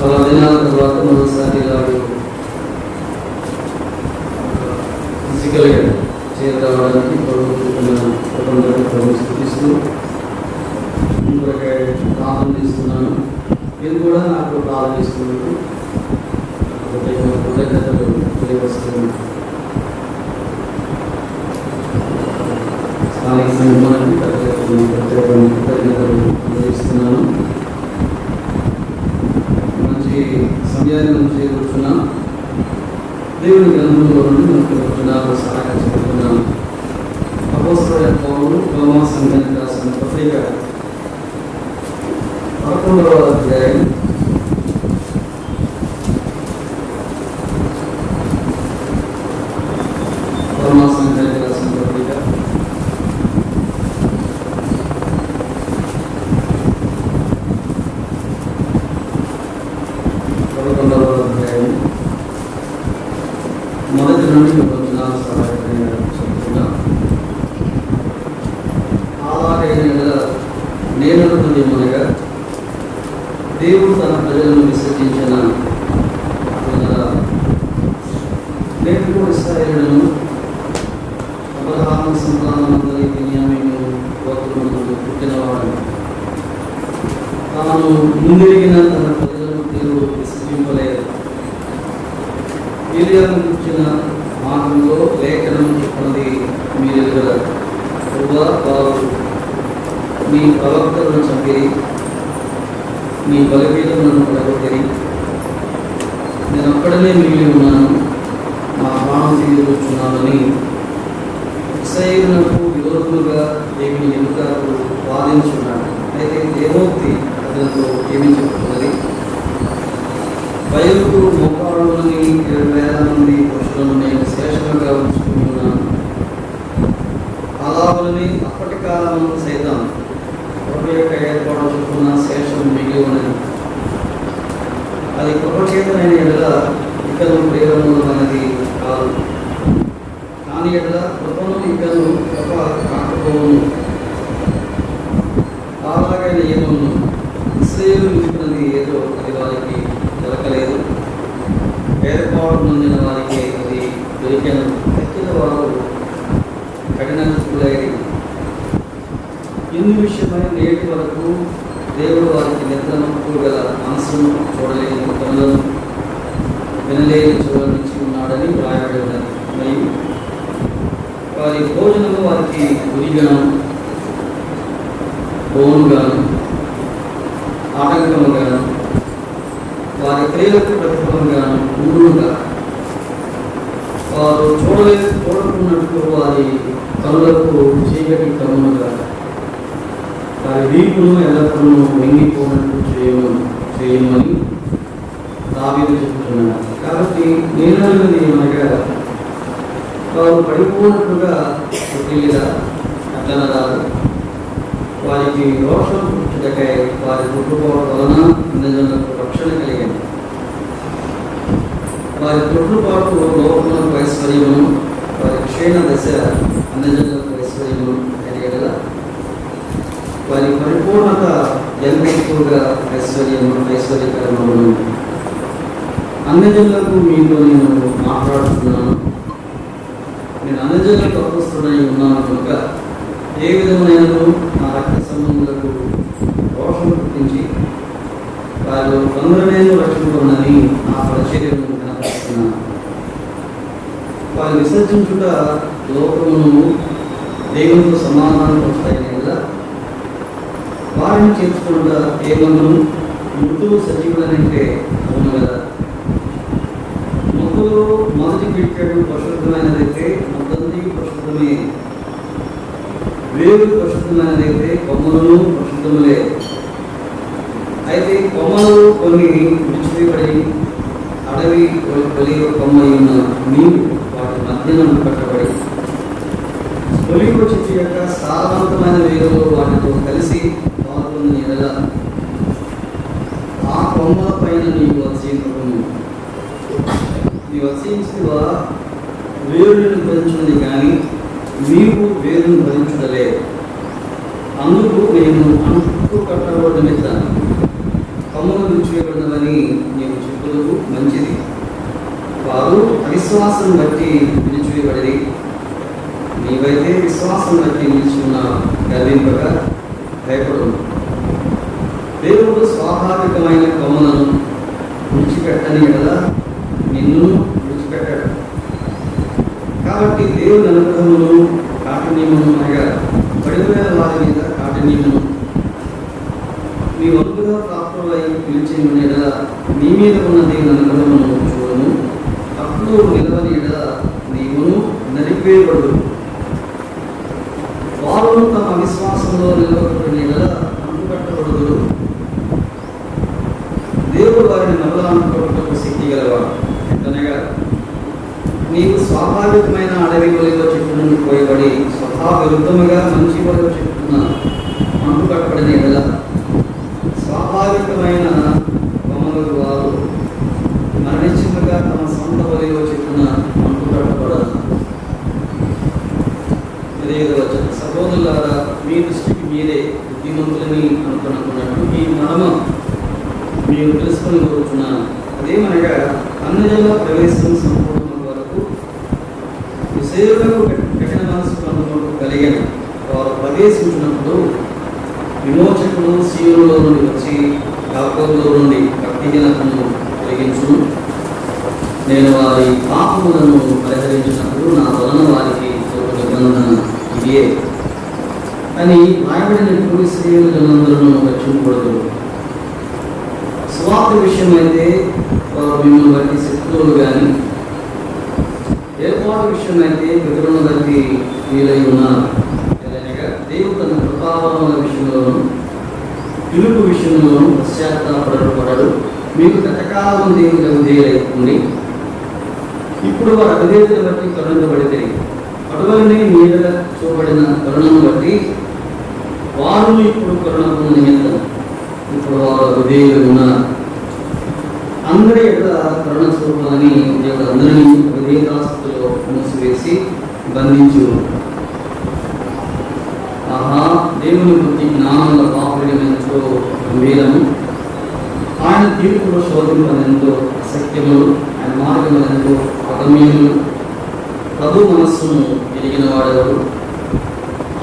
చాలా దినాల తర్వాత మరోసారి ఇలాగ ఫిజికల్గా చేరడానికి స్థితిస్తూ ప్రారంభిస్తున్నాను. మీరు కూడా నాకు ప్రారంభిస్తున్నట్టు కృతజ్ఞతలు తెలియవస్తున్నాను. స్థానిక సంఘానికి ప్రత్యేకమైన కృతజ్ఞతలు తెలియజేస్తున్నాను. మంచి సమయాన్ని మనం చేకూర్చున్నాం. దేవుని గ్రంథంలో నుండి మనకు వచనాలు సహాయం చెబుతున్నాం. అపోస్తలుడైన పౌలు రోమా సంఘానికి రాసిన పత్రిక 11వ అధ్యాయం 11వ అధ్యాయం మొదటి నుండి వచనాలు సహాయపడిన చెబుతున్నా. అలాగైన నేను హృదయమునగా దేవుడు తన ప్రజలను విసర్జించిన నేను కూడా ఇశ్రాయేలును అబ్రహాము సంతానమందరి బెన్యామీను గోత్రములకు పుట్టినవాడు. తాను ముందెరిగిన తన ప్రజలను దేవుడు విసర్జింపలేదు. ఏలియాను గురించిన మార్గంలో లేఖనం చెప్పినది మీరు ఎదుగలరు. వారు మీ ప్రవక్తలను చంపిరి, మీ బలిపీఠములను పడగొట్టిరి. నేను అక్కడనే మిగిలి ఉన్నాను, మా ప్రాణం తిరిగి కూర్చున్నానని ఇశ్రాయేలునకు విరోధులుగా దేవుని ఎదుట వాదించున్నాడు. అయితే దేవోక్తి అతనితో ఏమి చెప్తున్నది? బయలుకు మోకాళ్ళలోని 7,000 మంది పురుషులను నేను శేషముగా ఉంచుకుని ఉన్నాను. అలాగని అప్పటి కాలంలో సైతం కృప యొక్క ఏర్పాటు చొప్పున శేషం మిగిలి ఉన్నది. అది కృపచేతనైన ఎడల ఇకను ప్రేరములమైనది కాదు. కానీ ఎడల కృపను ఇకను కృప కాకపోవును. అలాగైన ఏమను ఇశ్రాయేలు నిలిపినది ఏదో అది వారికి దొరకలేదు. ఏర్పాటు పొందిన వారికి అది దొరికిన తక్కిన వారు కఠినైన ఇందు విషయమై నేటి వరకు దేవుడు వారికి నిద్రనకు గల మనసును చూడలేని కనులను వినలేని చూడనిచ్చి ఉన్నాడని వ్రాయబడి ఉన్నది. మరియు వారి భోజనము వారికి గురిగాను బోనుగాను ఆటంకముగాను వారి క్రియలకు ప్రతిఫలంగాను ఊరుగా వారు చూడకున్నట్టు వారి కనులకు చీకటి కమ్మునుగా వారి వీపును ఎల్లప్పుడూ వెంగిపోనట్టు చేయమని దావీదు చెబుతున్నాడు. కాబట్టి నేను ఏమనగా వారు పడిపోనట్టుగా కొట్టిగా అట్లనరాదు. వారికి రోషం పుట్టుటకై వారి తొట్టుపాటు వలన నిజంలకు రక్షణ కలిగింది. వారి తొట్టుపాటు లోకములకు ఐశ్వర్యమును, వారి క్షీణ దశ అన్నజనులకు ఐశ్వర్యమును కలిగేలా వారి పరిపూర్ణత ఎంత ఎక్కువగా ఐశ్వర్యకరములను. అన్నజనులకు మీతో నేను మాట్లాడుతున్నాను. నేను అన్నజనులకు అపస్తుడై ఉన్నాను కనుక ఏ విధమైన నా రక్త సంబంధులకు రోషం పుట్టించి వారు కొందరనేను రక్షించుకున్నని నా పరిచర్యను కనపరుస్తున్నాను. వారిని విసర్జించుట లోకమును దేవునితో సమాధానం వస్తాయని కదా వారిని చేర్చుకుంటా ఏమన్నా మృతువు సజీవులనంటే అవును కదా. మొక్కలు మొదటి పిడికెడు పరిశుద్ధమైనదైతే మొదటి పరిశుద్ధమే, వేరు పరిశుద్ధమైనదైతే కొమ్మలను పరిశుద్ధములే. అయితే కొమ్మలు కొన్ని విడిచిపడి అడవి ఒలివ కొమ్మ ఉన్న నీవు వాటి మధ్యన కట్టబడి ఒలివ చెట్టు యొక్క సారవంతమైన వేరులో వాటితో కలిసి పాల్గొన్న ఎడల ఆ కొమ్మల పైన నీవు వసించను. నీ వసించినవా వేరుని భరించున్నది కానీ నీవు వేరును భరించుటలే. అందుకు నేను అంటు కట్టబడిన మీద కొమ్మలు విడిచివేయబడినవని నీ విశ్వాసం బట్టి నిలిచివేయబడి, నీవైతే విశ్వాసం బట్టి నిలిచిన గర్వింపక భయపడు. దేవుడు స్వాభావికమైన కొమ్మలను విడిచిపెట్టని ఎడల నిన్ను విడిచిపెట్టాడు. కాబట్టి దేవుని అనుగ్రహమును కాఠిన్యమును అనగా పడిపోయిన వారి మీద కాఠిన్యమును మీ అనుగ్రహ ప్రాప్తులై పిలిచిన ఎడల నీ మీద ఉన్న దేవుని అనుగ్రహమును చూడము. అప్పుడు నిలవని ఎడల నీవును నలిపేయబడు. వారు తమ విశ్వాసంలో నిలవబడిన ఎడల అంటుకట్టబడుదురు. దేవుడు వారిని మరలా అంటుకొట్టుటకు శక్తి గలవాడు. అనగా నీవు స్వాభావికమైన అడవి ఒలివ చెట్టు నుండి పోయబడి స్వభావ విరుద్ధముగా మంచి ఒలివ చెట్టున అంటుకట్టబడిన ఎడల స్వాభావికమైన కొమ్మలు వారు మరణించగా తమ సొంత ఒలివ చెట్టున అంటుకట్టబడాలి. సహోదరులారా, మీ దృష్టికి మీరే బుద్ధిమంతులని అనుకున్నట్టు ఈ మనమ మీరు తెలుసుకొని కోరుచున్నాను. అదేమనగా అన్నజనుల ప్రవేశం సంపూర్ణ వరకు విషయంలో కఠిన మనసు అనుభవం కలిగిన వారు ప్రవేశించినప్పుడు విమోచకుడు సీనులో నుండి వచ్చి యాకోబులో నుండి భక్తిహీనతను కలిగించును. నేను వారి పాపములను పరిహరించినప్పుడు నా వలన వారికి ఒక నిబంధన ఇదే అని రాయబడినప్పుడు స్త్రీలు జనందరూ రక్షించకూడదు. స్వార్థ విషయం అయితే వారు మిమ్మల్ని బట్టి శత్రువులు కానీ, ఏర్పాటు విషయం అయితే పితరులను బట్టి వీలై ఉన్నారు. దేవుడు తన కృపావరముల విషయంలోనూ పిలుపు విషయంలోనూ పశ్చాత్తాపడడు. మీకు కటకాలం దేవుడు విధేయులై ఉండి ఇప్పుడు వారు అవిధేయతను బట్టి కరుణించబడితే అటువలనే మీద చూపబడిన కరుణను బట్టి వారు ఇప్పుడు కరుణకు నిమిత్తం ఇప్పుడు వారు విధేయులు ఉన్నారు. అందరి యొక్క కరుణ స్వరూపాన్ని దేవుడు అందరినీ విధేయతాస్థితిలో మూసివేసి బంధించు. ఆహా, దేవుని బుద్ధి జ్ఞానముల పాపడినెంతో గంభీరము. ఆయన తీర్పులో శోధింపనెంతో అసత్యములు, ఆయన మార్గములెంతో అగమ్యములు. ప్రభు మనస్సును ఎరిగిన వాడెవరు?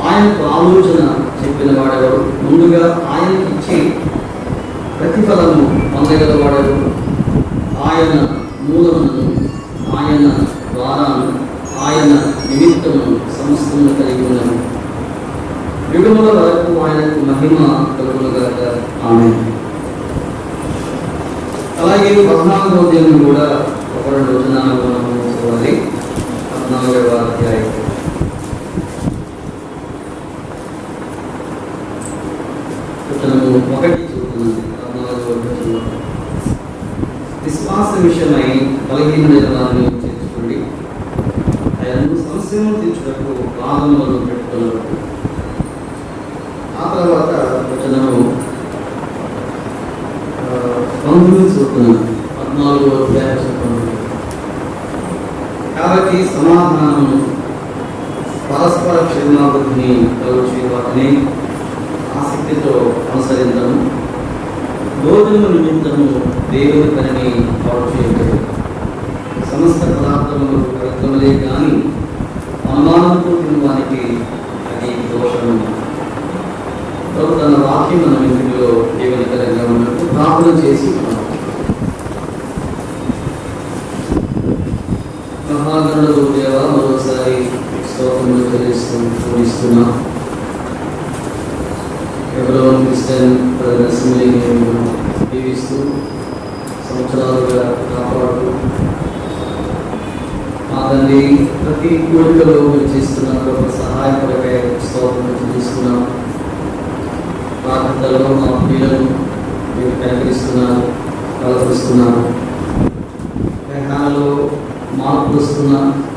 ఆయనకు ఆలోచన చెప్పిన వాడెవరు? ముందుగా ఆయనకి ఇచ్చి ప్రతిఫలము పొందగలవాడెవరు? ఆయన మూలమును, ఆయన ద్వారాను, ఆయన నిమిత్తమును సమస్తము కలిగి ఉన్నది. యుగముల వరకు ఆయనకు మహిమ కలుగునుగాక. ఆమేన్. అలాగే 14వ అధ్యాయం కూడా ఒక 2 వచనాలు మనం చదవాలి. 14వ అధ్యాయం వచనము 1 చూస్తున్నాను. 14వ వచనం, విశ్వాస విషయమై బలహీనమైన వారిని చేర్చుకోండి, ఆయనను సమస్యను తీర్చుటకు పాదములను పెట్టుకున్నారు. ఆ తర్వాత వచనము 19 చూస్తున్నాను. 14వ అధ్యాయం. కాబట్టి సమాధానము పరస్పర క్షేమాభివృద్ధిని కలుగు వాటిని ఆసక్తితో అనుసరించడం, భోజనము నిమిత్తము దేవుని పనిని పాడు చేయలేదు. సమస్త పదార్థములు పవిత్రములే కానీ అనుమానంతో తినడానికి అది దోషము. ప్రభు తన వాక్యం మన ఇంటిలో దేవునికరంగా ఉన్నట్టు ప్రార్థన చేసి మహాగణుడు దేవ మరోసారి స్తోత్రములు చెల్లిస్తున్నా. ఎవరో క్రిస్టియన్ అసెంబ్లీ జీవిస్తూ సంవత్సరాలుగా కాపాడుతూ మా తండ్రి ప్రతి కోరికలో చేస్తున్న ఒక సహాయపడగా స్తోత్రం చెల్లిస్తున్నాం. ప్రార్థనలో మా పిల్లలను మీరు కనిపిస్తున్నారు, కలపిస్తున్నారు. గ్రహాలలో మార్పులు వస్తున్న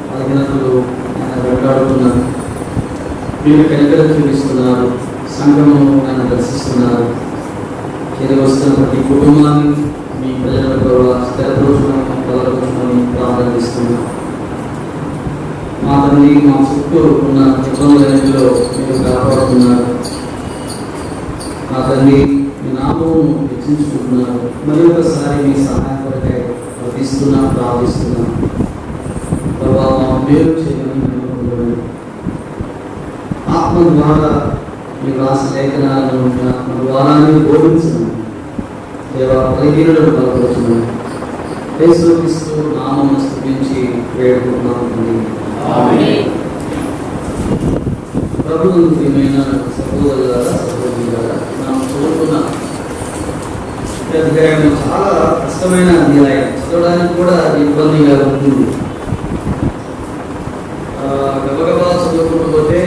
బలహీనతలు ఆయన వెంటాడుతున్నారు. మీరు కనికరం చూపిస్తున్నారు, సంఘమును ఆయన దర్శిస్తున్నారు. చేరి వస్తున్న ప్రతి కుటుంబాన్ని మీ ప్రజలకు స్థిరపరుచుకొని బలపరుచుకొని ప్రారంభిస్తున్నారు. మా తండ్రి మా చుట్టూ ఉన్న ఇబ్బందులన్నింటిలో మీరు కాపాడుతున్నారు. మా తండ్రి మీ నామమును హెచ్చించుకుంటున్నారు. మరి ఒకసారి మీ సహాయం కొరకై ప్రార్థిస్తున్నాం. మేలు చేయమని నమ్ముకుంటున్నాను. ఆత్మ ద్వారా ఈ రాస లేఖనాలను మన ద్వారాన్ని బోధించను. దేవా బలహీనులను బలపరుచున్నాను. యేసుక్రీస్తు నామమును స్తుతించి వేడుకుంటున్నాము. ప్రభువును ప్రియమైన సహోదరులారా, సహోదరులారా, మనం చదువుకున్న అధ్యాయం చాలా కష్టమైన అధ్యాయం, చదవడానికి కూడా ఇబ్బందిగా ఉంటుంది. గబగబా చదువుకుంటూ పోతే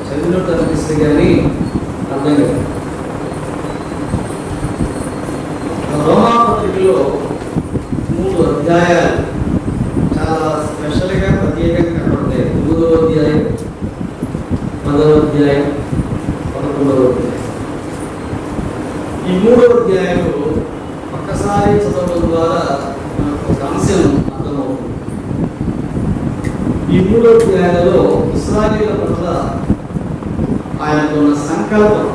చదివినట్టు అనిపిస్తే కానీ అర్థం కాదు. రోమా పత్రికలో 3 అధ్యాయాలు చాలా స్పెషల్గా ప్రత్యేకంగా కనబడతాయి. 9వ అధ్యాయం, 10వ అధ్యాయం, 11వ అధ్యాయం. ఈ 3వ అధ్యాయంలో ఒక్కసారి చదవడం ద్వారా మనకు ఒక అంశం అర్థమవుతుంది. ఈ 3వ అధ్యాయంలో ఇశ్రాయేలీయుల పట్ల ఆయనకున్న సంకల్పం,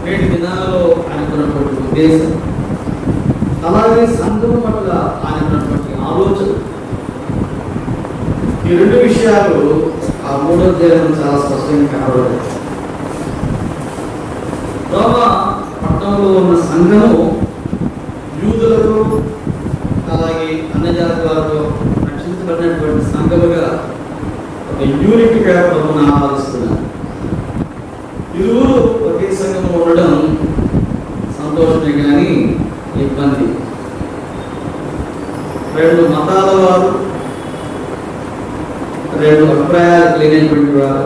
నేటి దినాలలో ఆయనకున్నటువంటి ఉద్దేశం, అలాగే సంఘం పట్ల ఆయనకున్నటువంటి ఆలోచన, ఈ 2 విషయాలు ఆ 3వ అధ్యాయం చాలా స్పష్టంగా కనబడతాయి. రోమా పట్టణంలో ఉన్న సంఘము యూదులకు అలాగే అన్యజాతి వారితో రక్షించబడినటువంటి సంఘముగా ఒక యూనిట్గా ప్రభువును ఆరాధిస్తున్నారు. ఇరువురు ఒకే సంఘంలో ఉండడం సంతోషమే కానీ ఇబ్బంది. 2 మతాల వారు, 2 అభిప్రాయాలు కలిగినటువంటి వారు,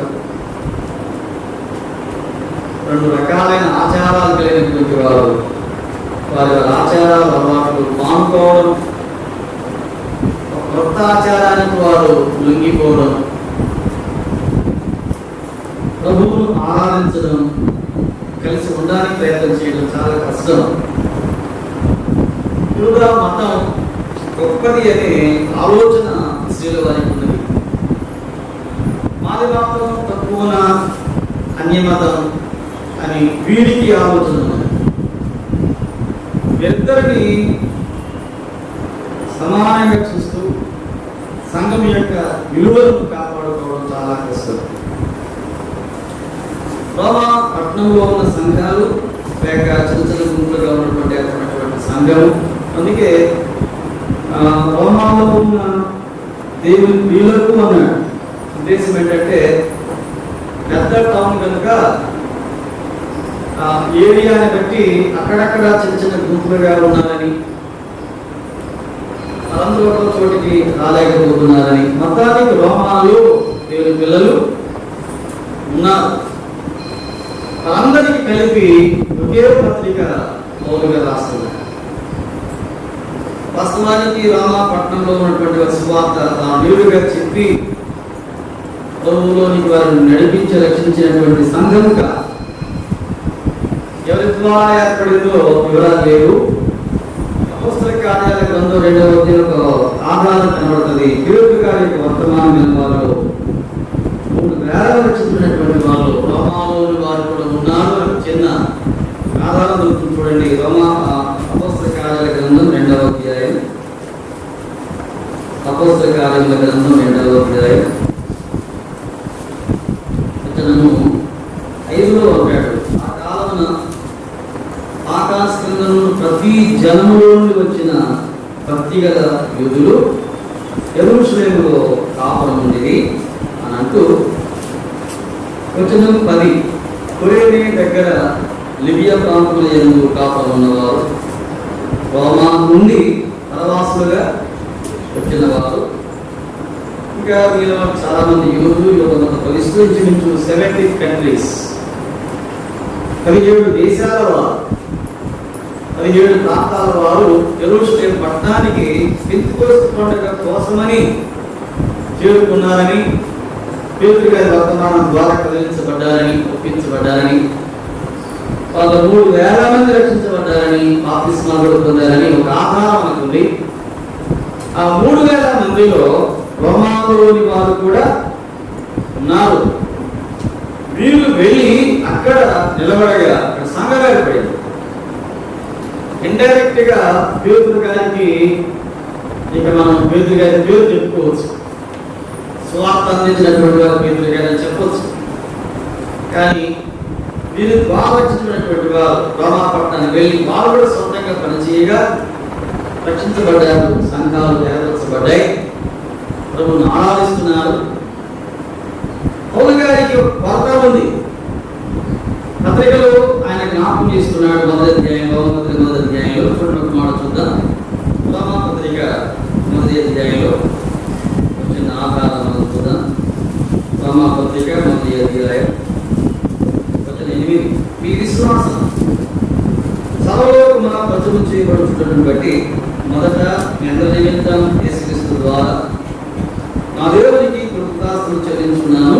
2 రకాలైన ఆచారాలు కలిగినటువంటి వారు, వారి ఆచారాలు అలవాట్లు మానుకోవడం, కొత్త ఆచారానికి వారు లొంగిపోవడం, ప్రభువును ఆరాధించడం, కలిసి ఉండడానికి ప్రయత్నం చేయడం చాలా కష్టం. యూదా మతం గొప్పది అనే ఆలోచన స్త్రీల వారికి ఉన్నది. మాది మతం తక్కువన, అన్యమతం అని వీరికి ఆలోచన ఉన్నది. ఇద్దరిని సమానంగా చూస్తూ సంఘం యొక్క విలువలను కాపాడుకోవడం చాలా కష్టం. రోమా పట్టణంలో ఉన్న సంఘాలు లేక చిన్న చిన్న గుంపులుగా ఉన్నటువంటి సంఘం, అందుకే రోమాలో ఉన్న దేవుని వీళ్ళకు అన్న ఉద్దేశం ఏంటంటే, పెద్ద టౌన్ కనుక ఏరియాని బట్టి అక్కడక్కడ చిన్న చిన్న గుంపులుగా ఉన్నారని, అందరూ ఒక చోటికి రాలేకపోతున్నారని, మొత్తానికి రోమాలు దేవుని పిల్లలు ఉన్నారు. అందరికీ కలిపి ఒకే పత్రిక పౌలుగా రాస్తున్నారు. వాస్తవానికి రోమా పట్టణంలో ఉన్నటువంటి సువార్త తాను వీరుగా చెప్పి ప్రభువులోనికి వారిని నడిపించి రక్షించినటువంటి సంఘముగా ఎవరి ద్వారా ఏర్పడిందో వివరాలు లేవు. అపోస్తల కార్యాల గ్రంథం 2వ అధ్యాయంలో ఆధారం కనబడుతుంది. పేతురు గారి యొక్క వర్తమానం విన్నవాళ్ళు 3,000 రక్షించినటువంటి వాళ్ళు రోమాలోని వారు కూడా ఉన్నారు అని చిన్న ఆధారం దొరుకుతుంది. చూడండి, అపోస్తల కార్యాల గ్రంథం 2వ అధ్యాయం, అపోస్తల కార్యాల గ్రంథం 2వ అధ్యాయం అతను 5లో ఉంటాడు. ఆ కాలమున ఆకాశ క్రిందను ప్రతి జనములో నుండి వచ్చిన భక్తిగల యూదులు యెరూషలేములో కాపురం ఉండేది అని అంటూ, వచనం 10, కురేనే దగ్గర లిబియా ప్రాంతంలో యందు కాపురం ఉన్నవారు, రోమా నుండి పరవాసులుగా వచ్చిన వారు, ఇంకా వీళ్ళ చాలా మంది యూదులు, విస్తరించి 70 కంట్రీస్, 17 దేశాల వారు, 17 ప్రాంతాల వారు యెరూషలేము పట్టణానికి పెంతెకోస్తు పండుగ కోసమని చేరుకున్నారని, పేతురు గారి వర్తమానం ద్వారా కదిలించబడ్డారని, ఒప్పించబడ్డారని, వాళ్ళు 3,000 మంది రక్షించబడ్డారని, బాప్తిస్మాలు పొందారని ఒక ఆధారం అనుకుంది. ఆ 3,000 మందిలో రోమాలోని వారు కూడా ఉన్నారు. వీళ్ళు వెళ్ళి అక్కడ నిలబడగా అక్కడ సంఘం ఏర్పడింది. ఇండైరెక్ట్ గా పేతురు గారికి ఇక మనం పేతురు గారి పేరు చెప్పుకోవచ్చు. సువార్త అందించినటువంటి వారు పేతురు గారని చెప్పొచ్చు. కానీ వీరు ద్వారచినటువంటి వారు రోమా పట్టణానికి వెళ్ళి వారు కూడా సొంతంగా పనిచేయగా రక్షించబడ్డారు. సంఘాలు ఏర్పరచబడ్డాయి, ప్రభువును ఆరాధిస్తున్నారు. పౌలు గారికి కొరత ఉంది. పత్రికలు ఆయన జ్ఞాపకం చేసుకున్నాడు. మొదటి అధ్యాయంలో చూడండి, ఒక మాట చూద్దాం. రోమా పత్రిక మొదటి అధ్యాయంలో వచ్చిన ఆధారం చూద్దాం. రోమా పత్రిక మొదటి అధ్యాయం 8. మీ విశ్వాసం సర్వలోకమున ప్రచురం చేయబడుచుటను బట్టి మొదట మీ అందరి నిమిత్తం యేసుక్రీస్తు ద్వారా నా దేవునికి కృతజ్ఞతలు చెల్లించున్నాను.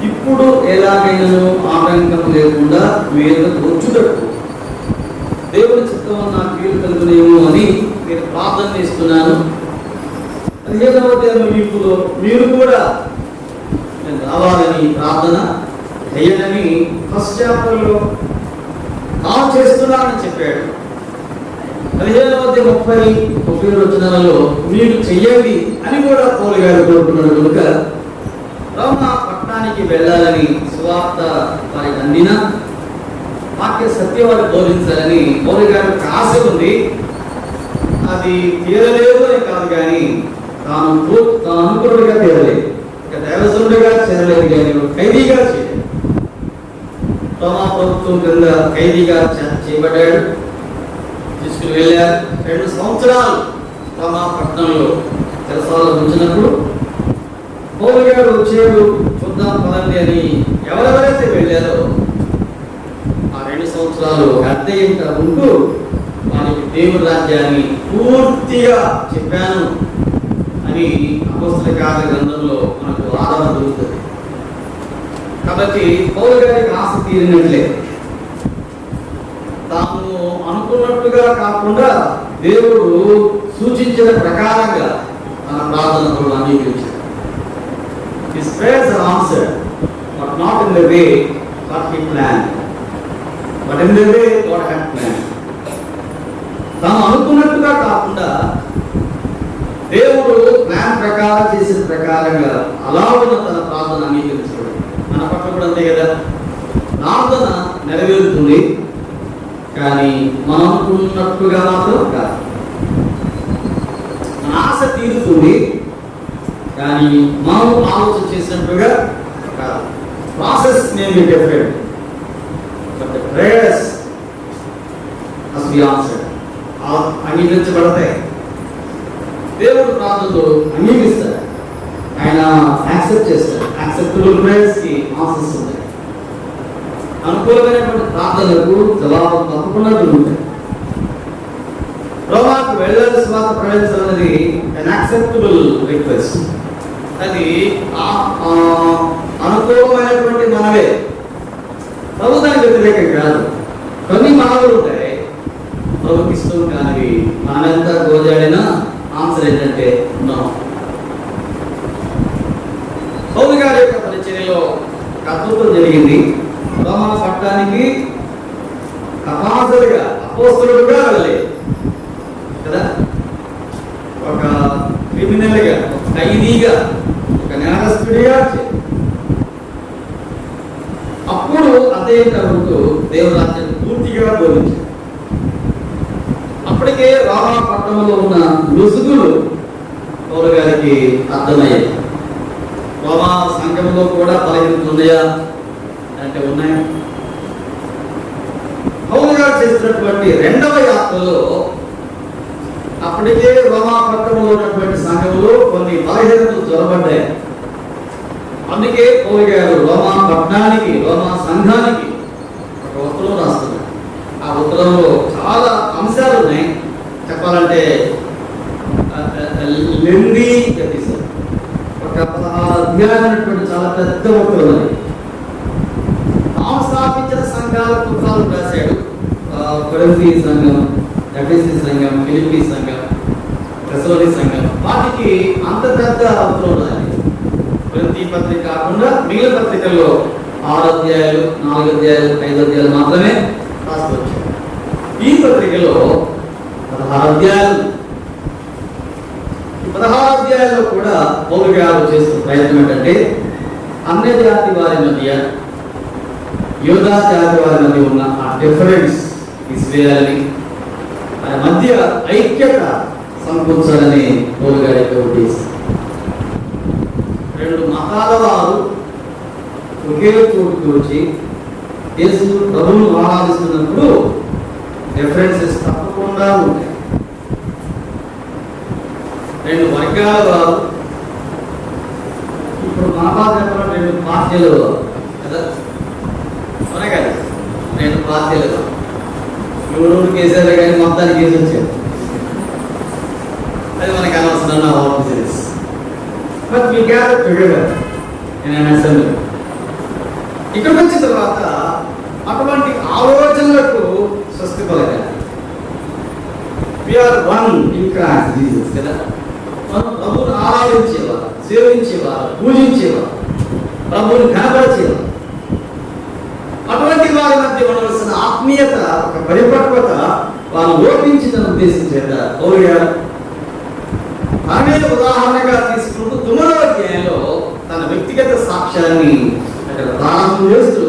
ఇప్పుడు ఎలాగైనాను ఆటంకం లేకుండా మీరు వచ్చుటకు దేవుని చిత్తం నాకు వీలు కలుగునేమో అని నేను ప్రార్థన చేస్తున్నాను. 15వ అధ్యాయంలో మీరు కూడా రావాలని ప్రార్థన చెయ్యనని ఫస్ట్ చాప్టర్లో తాను చేస్తున్నానని చెప్పాడు. 15:30 వచనాలలో మీరు చెయ్యండి అని కూడా పౌలు గారు కోరుకున్నాడు. కనుక రోమా పట్టణానికి వెళ్ళాలని సువార్త వారికి అందిన వాక్య సత్యం వారు బోధించాలని పౌలు గారికి ఆశ ఉంది. అది తీరలేదు అని కాదు, కానీ తాను అనుకున్నట్టుగా తీరలేదు, దైవజనుడిగా చేరలేదు, కానీ ఖైదీగా చేయలేదు. రోమా ప్రభుత్వం కింద ఖైదీగా చేయబడ్డాడు. తీసుకుని వెళ్ళారు. 2 సంవత్సరాలు రోమా పట్టణంలో చెరసాలలో ఉంచినప్పుడు పౌలు గారు వచ్చాడు, చూద్దాం పదండి అని ఎవరెవరైతే వెళ్ళారో ఆ 2 సంవత్సరాలు అద్దె ఇంట ఉంటూ వారికి దేవుని రాజ్యాన్ని పూర్తిగా చెప్పాను అని అపోస్తల కార్య గ్రంథంలో మనకు ఆధారం దొరుకుతుంది. కాబట్టి పౌలు గారికి ఆశ తీరినట్లే. తాము అనుకున్నట్టుగా కాకుండా దేవుడు సూచించిన ప్రకారంగా తన ప్రార్థనలు అంగీకరించాడు. His prayers are answered, but not in the way what he planned, but in the way God had planned. తాము అనుకున్నట్టుగా కాకుండా దేవుడు ప్లాన్ ప్రకారం చేసిన ప్రకారంగా అలా ఉన్న తన ప్రార్థన అంగీకరించాడు. మన పట్ల కూడా అంతే కదా, ప్రార్థన నెరవేరుతుంది, కానీ మనం అనుకున్నట్టుగా మాత్రం కాదు. మన ఆశ తీరుతుంది, కానీ మనం ఆలోచన చేసినట్టుగా కాదు. Process may be different, but the prayers must be answered. అంగీకరించబడతాయి. దేవుడు ప్రార్థనలు అంగీకరిస్తాడు, ఆయన యాక్సెప్ట్ చేస్తాడు. యాక్సెప్టబుల్ ప్రేయర్స్ కి ఆన్సర్స్ ఉంటాయి. అనుకూలమైనటువంటి ప్రార్థనలకు జవాబు తప్పకుండా ఉంటాయి. రోమాకు వెళ్ళాల్సిన సువార్త ప్రకటించడం అనేది an acceptable request. అది అనుకూలమైనటువంటి మనవే, ప్రభుత్వానికి వ్యతిరేకం కాదు. కొన్ని మనవులు ఉంటాయి ప్రభుకి ఇష్టం కానివి, మనమెంత గోజాడినా ఆన్సర్ ఏంటంటే నో. పౌలు గారి యొక్క పరిచర్యలో అద్భుతం జరిగింది. రోమా పట్టణానికి అపాసలుగా అపోస్తలుడుగా వెళ్ళలేదు కదా, ఒక క్రిమినల్గా, ఒక ఖైదీగా, ఒక నేరస్తుడిగా. అప్పుడు అదే ఉంటూ దేవురాజ్యాన్ని పూర్తిగా బోధించాడు. అప్పటికే రోమా పట్టణంలో ఉన్న లుసుగులు పౌలు గారికి అర్థమయ్యాయి. రోమా సంఘంలో కూడా బలహీనతలు ఉన్నాయా అంటే ఉన్నాయి. పౌలు గారు చేసినటువంటి 2వ యాత్రలో అప్పటికే రోమా పట్టణంలో ఉన్నటువంటి సంఘంలో కొన్ని బలహీనతలు జ్వరబడ్డాయి. అందుకే పౌలు గారు రోమా పట్టణానికి, రోమా సంఘానికి ఒక ఉత్తరం రాస్తున్నారు. ఆ ఉత్తరంలో చాలా అంశాలు ఉన్నాయి. చెప్పాలంటే లెందీ ఎపిసోడ్, ఒక 16 అధ్యాయాలైనటువంటి చాలా పెద్ద ఉత్తరం అది. తాము స్థాపించిన సంఘాల పుస్తకాలు రాశాడు. కొరింథీ సంఘం, ఎఫెసీ సంఘం, ఫిలిప్పీ సంఘం, తెస్సలోని సంఘం, వాటికి అంత పెద్ద ఉత్తరం రాయాలి. కొరింథీ పత్రిక కాకుండా మిగిలిన పత్రికల్లో 6 అధ్యాయాలు, 4 అధ్యాయాలు, 5 అధ్యాయాలు మాత్రమే రాస్తూ వచ్చాడు. ఈ పత్రికలో 16 అధ్యాయాలు. 16 అధ్యాయాల్లో కూడా పౌలు గారు చేస్తున్న ప్రయత్నం ఏంటంటే అన్య జాతి వారి మధ్య యూదా జాతి వారి మధ్య ఉన్న ఆ డిఫరెన్స్ తీసివేయాలని, ఆ మధ్య ఐక్యత సమకూర్చాలని పౌలు గారి యొక్క ఉద్దేశం. రెండు మతాల వారు ఒకే చోటుకు వచ్చి యేసు ప్రభువును ఆరాధిస్తున్నప్పుడు డిఫరెన్సెస్ తప్పకుండా ఉంటాయి. రెండు వర్గాల వారు, ఇప్పుడు మన భాష చెప్పాలంటే రెండు పార్టీలు కదా, అవునా కదా, రెండు పార్టీలు ఎవరు కేసీఆర్ కానీ మొత్తానికి కేసు వచ్చారు, అది మనకు అనవసరం. But we gather together in an assembly. ఇక్కడికి వచ్చిన తర్వాత అటువంటి ఆలోచనలకు స్వస్తి పలకాలి. We are one in Christ Jesus కదా. మనం ప్రభువుని ఆరాధించేవారు, సేవించేవారు, పూజించేవారు, ప్రభువుని కనపరిచేవారు. అటువంటి వారి మధ్య ఉండవలసిన ఆత్మీయత, ఒక పరిపక్వత వారు లోపించిన ఉద్దేశం చేత పౌలు గారు అనే ఉదాహరణగా తీసుకుంటూ 9వ అధ్యాయంలో తన వ్యక్తిగత సాక్ష్యాన్ని అక్కడ ప్రారంభం చేస్తూ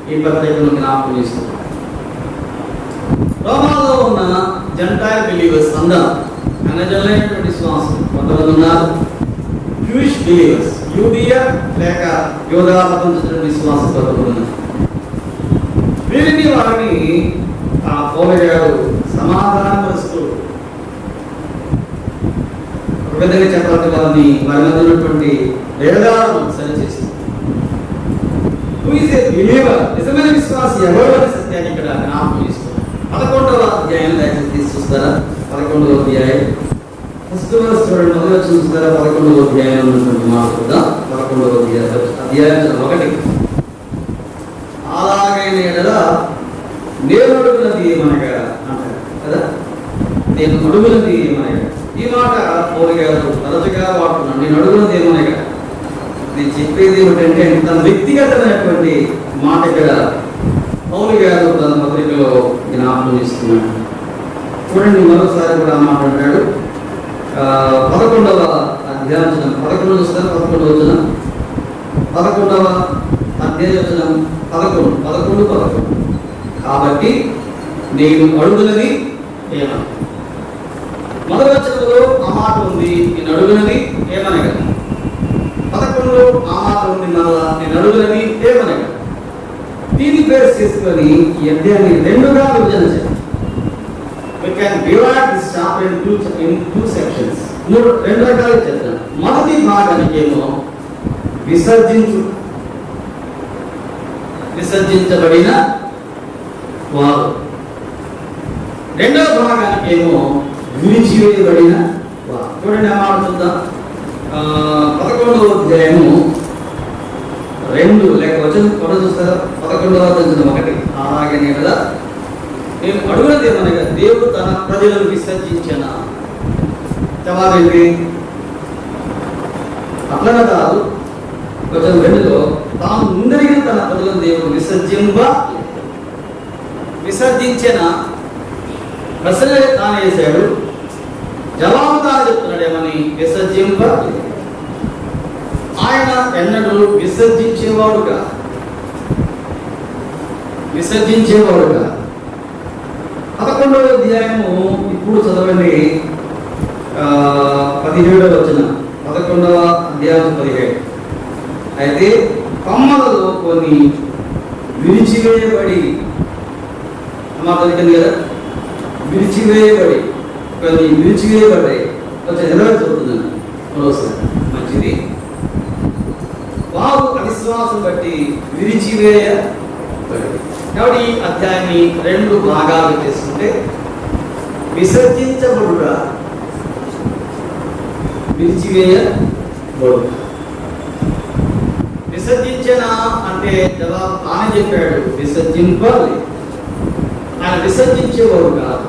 ఈ పత్రికను జ్ఞాపకం చేస్తున్నారు. రోమాలో ఉన్న జెంటైల్ బిలీవర్స్ అందరూ అన్నజనులైనటువంటి విశ్వాసం కొంతమంది ఉన్నారు. జూయిష్ బిలీవర్స్, యూదియ లేక యూదా మతం చెందిన విశ్వాసం కొంతమంది ఉన్నారు. వీరిని వారిని పౌలు గారు సమాధానపరుస్తూ ఒక విధంగా చెప్పాలంటే వారిని వారి మధ్య ఉన్నటువంటి భేదాలను సరిచేస్తుంది. నిజమైన విశ్వాసం ఎవరు అనే సత్యాన్ని ఇక్కడ జ్ఞాపకం చేస్తుంది. 11వ అధ్యాయం దయచేసి తీసి చూస్తారా? 11వ అధ్యాయం ఫస్ట్ వర్స్ చూడండి. మొదలు చూస్తారా? 11వ అధ్యాయంలో ఉన్నటువంటి మాట కూడా 11వ అధ్యాయం 1. అలాగైన ఎడల నేను అడుగునది ఏమనగా అంటారు కదా, నేను అడుగునది ఏమనగా. ఈ మాట పౌలు గారు తరచుగా వాడుతున్నాను. నేను అడుగునది ఏమనగా, నేను చెప్పేది ఏమిటంటే తన వ్యక్తిగతమైనటువంటి మాట ఇక్కడ పౌలు గారు తన పత్రికలో జ్ఞాపకం చేస్తున్నాడు. చూడండి, మరోసారి కూడా మాట అంటాడు. 11వ అధ్యాయం 11 చూస్తాను. 11వ వచనం 11వ అధ్యాయం 11. కాబట్టి నేను అడుగునది ఏమనగా. మొదటి వచనంలో ఆ మాట ఉంది, నేను అడుగునది ఏమనగా. 11లో ఆ మాట ఉంది, మరలా నేను అడుగునది ఏమనగా. దీన్ని బేస్ చేసుకొని ఈ అధ్యాయాన్ని రెండుగా విభజన చేయాలి. We can divide this chapter in two sections. రెండు రకాలుగా చేద్దాం. మొదటి భాగానికి ఏమో విసర్జించబడిన వారు, రెండవ భాగానికి ఏమో విడిచివేయబడిన వారు. చూడండి ఆ మాట చూద్దాం. 11వ అధ్యాయము 2 లేక వచనం కూడా చూస్తారా? 11వ అధ్యాయం 1. అలాగనే కదా, నేను అడుగునది ఏమనగా దేవుడు తన ప్రజలను విసర్జించిన జవాబేంటి? అట్లా కాదు. వచనం 2లో తాను ముందరిగిన తన ప్రజలను దేవుడు విసర్జించిన ప్రశ్న తాను వేశాడు, జవాబు తాను చెప్తున్నాడు ఏమని? విసర్జింప. ఆయన ఎన్నడూ విసర్జించేవాడుగా. విసర్జించేవాడుగా. 11వ అధ్యాయము ఇప్పుడు చదవండి. 17వ వచనం. 11వ అధ్యాయం 17. అయితే కొమ్మలలో కొన్ని విరిచివేయబడి, మాట కదా, విరిచివేయబడి కొన్ని విరిచివేయబడ్డాయి. కొంచెం ఎదురు చెబుతున్నాను మరోసారి, మంచిది. వారు అవిశ్వాసం బట్టి విరిచివేయబడి. కాబట్టి ఈ అధ్యాయాన్ని రెండు భాగాలు చేసుకుంటే విసర్జించబడుట, విరిచివేయబడుట. విసర్జించిన అంటే జవాబు తానే చెప్పాడు, విసర్జింపాలి. ఆయన విసర్జించేవాడు కాదు,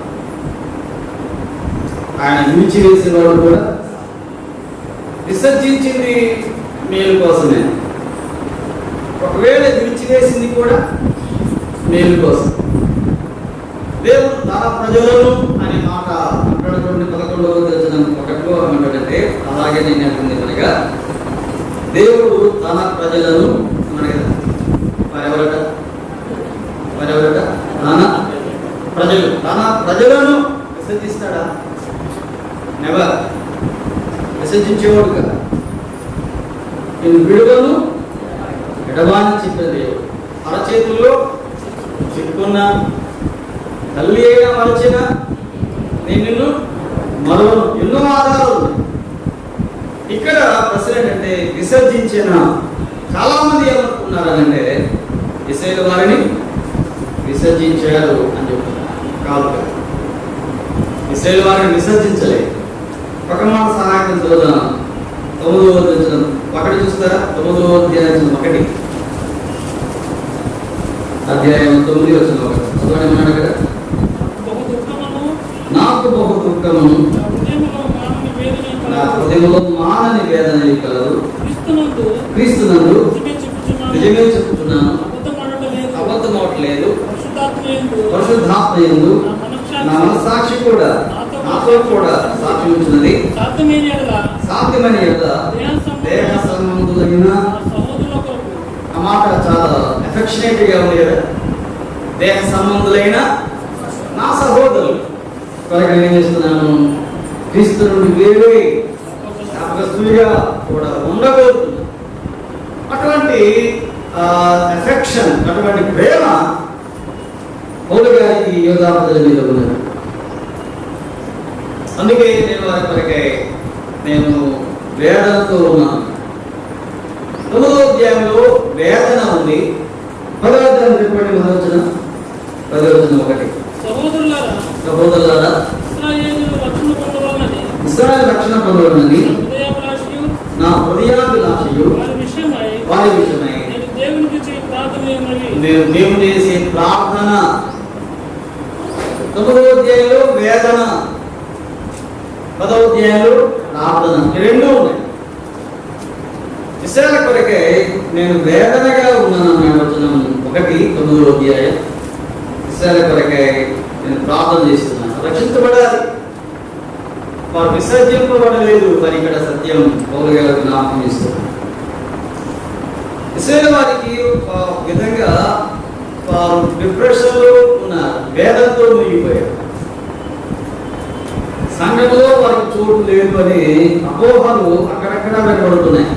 ఆయన విడిచివేసేవాడు కూడా. విసర్జించింది మేలు కోసమే, ఒకవేళ విడిచివేసింది కూడా మేలు కోసం. దేవుడు తన ప్రజలను అనే మాట అంటాడు. 11వ వచనం 1లో ఏమంటాడంటే, అలాగే నేను అంటుంది అనగా దేవుడు తన ప్రజలను వారెవరట తన ప్రజలను విసర్జిస్తాడా? నెవర్. విసర్జించేవాడు కదా. నేను విడుదలను ఎడబాని చెప్పిన దేవుడు. అరచేతుల్లో చిక్కున్న తల్లి అయినా మరచిన నేను నిన్ను మరవను. ఎన్నో ఆధారాలు ఉన్నాయి. ఇక్కడ ప్రశ్న ఏంటంటే విసర్జించిన చాలా మంది ఏమనుకున్నారనంటే ఇశ్రాయేలు వారిని విసర్జించారు అని చెప్తున్నారు. కాదు కదా, ఇశ్రాయేలు వారిని విసర్జించలేదు. ఒక మాట సహాయం చదువుదాం. 9వ వచనం ఒకటి చూస్తారా? 9వ అధ్యాయం 1 అధ్యాయం 9 వచనం 1 చదవండి. ఏమన్నాడు అక్కడ? నాకు బహు దుఃఖమును నా హృదయములో మానని వేదన కలదు. క్రీస్తునందు నిజమే చెప్పుచున్నాను, అబద్ధమవట్లేదు. పరిశుద్ధాత్మ యందు నా మనస్సాక్షి కూడా నాతో కూడా సాక్షి ఉంచున్నది. సాధ్యమైన దేహ సంబంధులైన ఆ మాట చాలా ఎఫెక్షనేట్ గా ఉంది కదా. దేహ సంబంధులైన నా సహోదరులు కొరకు ఏం చేస్తున్నాను? క్రీస్తు నుండి వేరే శాపగ్రస్తులుగా కూడా ఉండబోతుంది. అటువంటి ఎఫెక్షన్, అటువంటి ప్రేమ పౌలు గారికి యోధా ప్రజల మీద ఉన్నది. అందుకే నేను వారి కొరకై నేను వేదనతో ఉన్నాను. 9వ అధ్యాయంలో వేదన ఉంది. 10వ అధ్యాయం చెప్పండి. 10వ వచనం 1 సహోదరులారా ఇశ్రాయేలు రక్షణ పొందవలనని నా హృదయాభిలాషయు వారి విషయమై నేను దేవుని చేసే ప్రార్థన. 9వ అధ్యాయంలో వేదన, 10వ అధ్యాయంలో ప్రార్థన, ఈ రెండు ఉన్నాయి. ఇశ్రాయేలు కొరకే నేను వేదనగా ఉన్నాను అనే వచనం 1 9వ అధ్యాయం. ఇశ్రాయేలు కొరకే నేను ప్రార్థన చేస్తున్నాను. రక్షించబడాలి, వారు విసర్జింపబడలేదు. మరి ఇక్కడ సత్యం పౌలు గారు జ్ఞాపకం చేస్తున్నారు. ఇశ్రాయేలు వారికి ఒక విధంగా వారు డిప్రెషన్లో ఉన్నారు, వేదంతో మునిగిపోయారు. సంఘంలో వారికి చోటు లేదు అని అపోహలు అక్కడక్కడ వెనబడుతున్నాయి.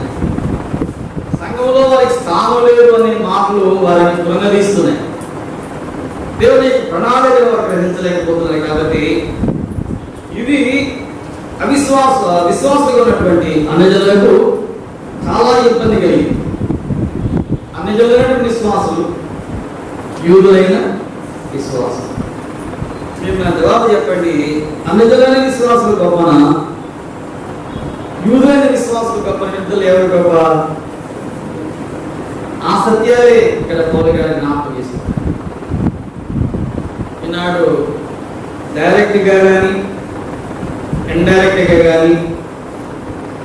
సంఘంలో వారికి స్థానం లేదు అనే మాటలు వారిని కృంగదీస్తున్నాయి. దేవుని ప్రణాళికలు వారు గ్రహించలేకపోతున్నాయి. కాబట్టి ఇది విశ్వాసులుగా ఉన్నటువంటి అన్యజనులకు చాలా ఇబ్బంది కలిగింది. అన్యజనులైన విశ్వాసులు, యూదులైన విశ్వాసులు. మీరు నా జవాబు చెప్పండి. అన్యజనులైన విశ్వాసులు గొప్పనా, యూదులైన విశ్వాసులు గొప్ప? ఇద్దరు ఎవరు గొప్ప? ఆ సత్యాలే ఇక్కడ పౌలు గారు జ్ఞాపకం చేస్తున్నారు. ఈనాడు డైరెక్ట్గా కానీ ఇండైరెక్ట్గా కానీ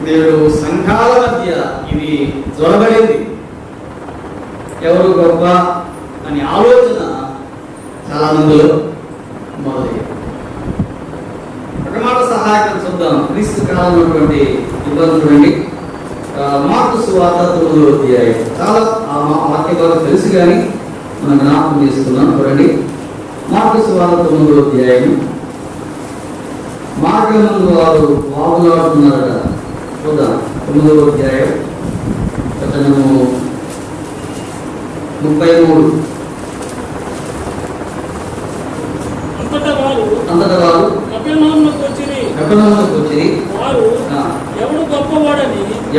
నేడు సంఘాల మధ్య ఇది జ్వరబడింది. ఎవరు గొప్ప అని ఆలోచన చాలా మందిలో మొదలయ్యింది. ఒక మాట సహాయకం చూద్దాం. క్రీస్తు కాలంలో ఉన్నటువంటి ఇబ్బంది చూడండి. మార్కు సువార్త 9వ అధ్యాయం. చాలా ఆ వాక్య భాగం తెలుసు కానీ మనం జ్ఞాపకం చేసుకున్నాం. చూడండి, మార్కు సువార్త 9వ అధ్యాయం. మార్గమందు వారు వాగులాడుతున్నారట. చూద్దాం. 9వ అధ్యాయం వచనము 33. అంతటా వారు కపెర్నహూమునకు వచ్చిరి.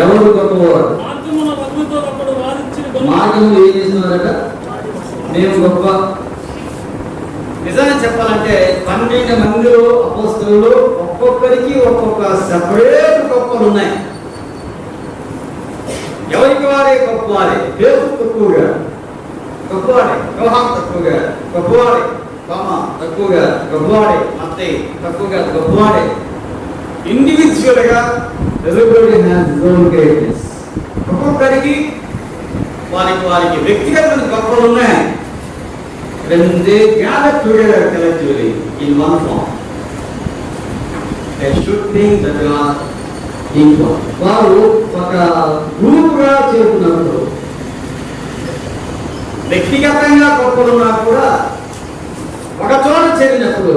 ఎవరు గొప్పవాడు? మార్గములో ఏం చేస్తున్నారట? మేము గొప్ప. నిజంగా చెప్పాలంటే 12 మందిలో అపోస్తలులు ఒక్కొక్కరికి ఒక్కొక్క సెపరేట్ గొప్పలు ఉన్నాయి. ఎవరికి వారే గొప్పవారే. పేరు తక్కువగా గొప్పవాడే, యోహాను తక్కువగా గొప్పవాడే, తోమా తక్కువగా గొప్పవాడే, మత్తయి తక్కువగా గొప్పవాడే. ఇండివిజువల్ గా ఒక్కొక్కరికి వారికి వ్యక్తిగత గొప్పలు ఉన్నాయి. When they gather together collectively in one form, they should think that God ఇంకో వారు ఒక గ్రూప్గా చేరుకున్నప్పుడు వ్యక్తిగతంగా గొప్పలున్నా కూడా ఒక చోట చేరినప్పుడు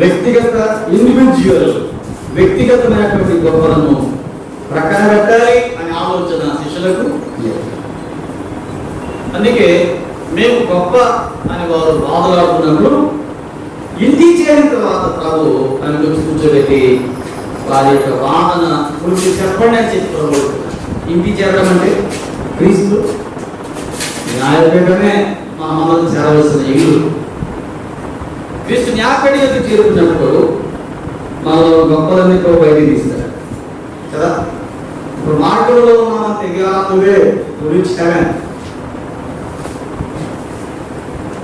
వ్యక్తిగతమైనటువంటి గొప్పలను ప్రక్కన పెట్టాలి అనే ఆలోచన శిష్యులకు లేదు. అందుకే మేము గొప్ప అని వారు బాధలాడుతున్నప్పుడు ఇంటికి చేరిన తర్వాత ప్రభు అని కూర్చోబెట్టి వారి యొక్క వాదన గురించి చెప్పండి అని చెప్పి ప్రభు ఇంటికి చేరడం అంటే క్రీస్తు న్యాయపీఠమే మా అమ్మను చేరవలసిన ఇల్లు. క్రీస్తు న్యాయపీఠం చేరుకున్నప్పుడు మనం గొప్పలన్నీ బయటికి తీస్తారు కదా. ఇప్పుడు మార్గంలో ఉన్నామని తెగవే గురించి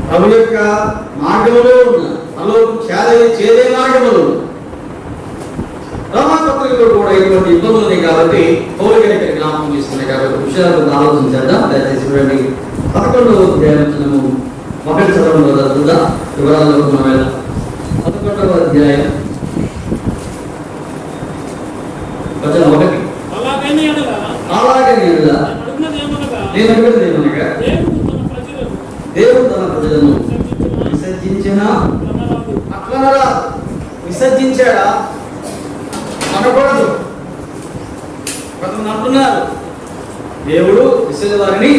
ప్రభు యొక్క మార్గంలో ఉన్న అలో చేదే మార్గంలో రోమాపత్రికలో కూడా ఇటువంటి ఇబ్బందులు ఉన్నాయి కాబట్టి పౌలు గారి ఇక్కడ జ్ఞాపకం తీసుకున్నాయి కాబట్టి విషయాలను ఆలోచన చేద్దాం. దయచేసి చూడండి 11వ అధ్యాయం 1 చదవడం జరుగుతుందా వివరాల్లోకి మనం వెళ్దాం. 11వ అధ్యాయం వచనం 1. అలాగని నేను అడిగినది ఏమనగా దేవుడు తన ప్రజలను విసర్జించినా అట్లా విసర్జించాడా అనకూడదు. కొంతమంది అంటున్నారు దేవుడు ఇశ్రాయేలు వారిని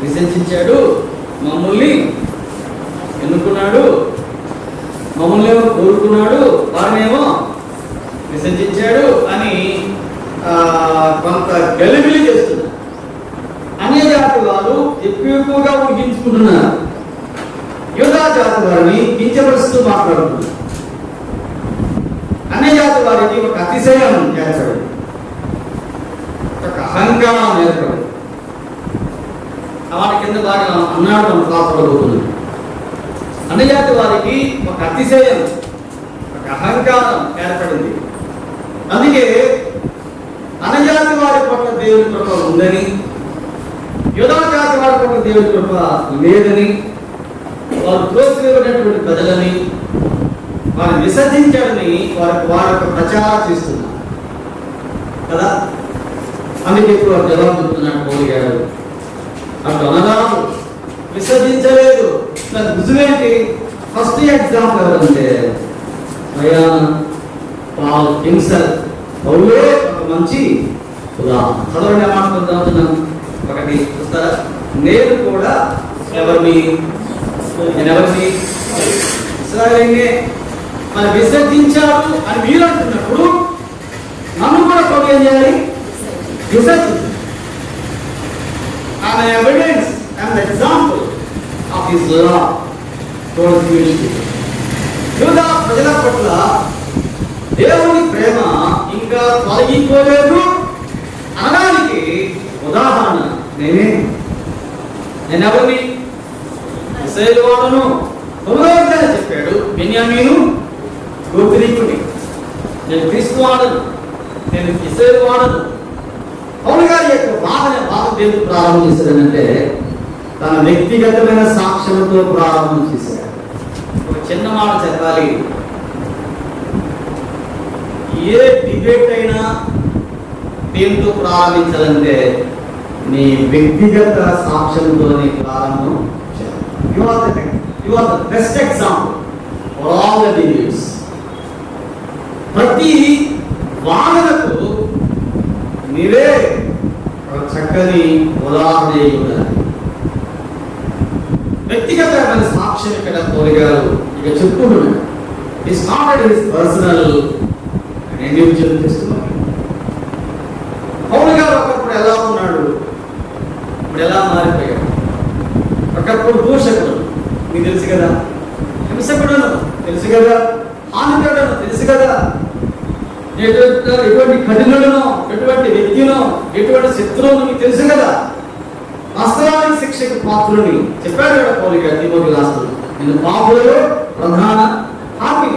విసర్జించాడు, మమ్మల్ని ఎన్నుకున్నాడు, మమ్మల్ని ఏమో కోరుకున్నాడు, వారినేమో విసర్జించాడు అని కొంత గలిబిలి చేస్తున్నారు. అన్య జాతి వారు ఎక్కువగా ఊహించుకుంటున్నారు, యూదా జాతి వారిని కించపరుస్తూ మాట్లాడుతున్నారు. అన్య జాతి వారికి ఒక అతిశయం ఏర్పడింది, ఒక అహంకారం ఏర్పడింది. వాటి కింద బాగా అన్నాడు మనం కాపాడబోతున్నాం. అన్య జాతి వారికి ఒక అతిశయం, ఒక అహంకారం ఏర్పడింది. అందుకే అన్యజాతి వారి పట్ల దేవుని కృప ఉందని, యూదా జాతి వారి పట్ల దేవుని కృప లేదని, వారు త్రోసివేయబడినటువంటి ప్రజలని వారిని విసర్జించాలని వారి యొక్క ప్రచారం చేస్తున్నారు కదా. అందుకే ఇప్పుడు వారు జవాబు చెప్తున్నాడు పౌలు గారు, అటు అనరాదు, విసర్జించలేదు. రుజువేంటి? ఫస్ట్ ఎగ్జాంపుల్ ఎవరంటే పాల్ హిమ్సెల్ఫ్. పౌలే ఒక మంచి ఉదాహరణ. చదవండి మాట్లాడుతున్నాం. ఒకటి చూస్తారా, నేను కూడా ఎవరిని ఇశ్రాయేలునే మరి విసర్జించాడు అని మీరు అంటున్నప్పుడు నన్ను కూడా పౌలు ఏం చేయాలి? విసర్జించాలి. an evidence and example of his love towards Jewish people. యూదా ప్రజల పట్ల దేవుని ప్రేమ ఇంకా తొలగిపోలేదు అనడానికి ఉదాహరణ నేనెవరిని? ఇశ్రాయేలు వాడను. తొలగని చెప్పాడు బెన్యామీను గోత్రీకుని. నేను క్రీస్తు వాడను, నేను ఇశ్రాయేలు వాడను. పౌలు గారి యొక్క బాధ దేవుడు ప్రారంభం చేశాడనంటే తన వ్యక్తిగతమైన సాక్ష్యంతో ప్రారంభం చేశాడు. ఒక చిన్న మాట చెప్పాలి, ఏ డిబేట్ అయినా దేంతో ప్రారంభించాలంటే నీ వ్యక్తిగత సాక్ష్యంతోనే ప్రారంభం చేయాలి. You are the best example for all the debates. ప్రతి వాదనకు నీవే చక్కని ఉదాహరణ ఉండాలి. వ్యక్తిగతమైన సాక్ష్యం ఇక్కడ పౌలు గారు ఇక చెప్పుకుంటున్నాడు. ఈ started his personal individual testimony. పౌలు గారు ఒకప్పుడు ఎలా ఉన్నాడు, ఇప్పుడు ఎలా మారిపోయాడు. ఒకప్పుడు దూషకుడు మీకు తెలుసు కదా, హింసకుడును తెలుసు కదా, హానికరుడును తెలుసు కదా, ఎటువంటి కఠినులను, ఎటువంటి వ్యక్తిను, ఎటువంటి శత్రువును మీకు తెలుసు కదా. వాస్తవానికి శిక్షకు పాత్రుని చెప్పాడు కదా పౌలు గారు తిమోతికి రాస్తూ, నేను పాపులలో ప్రధాన హామీ.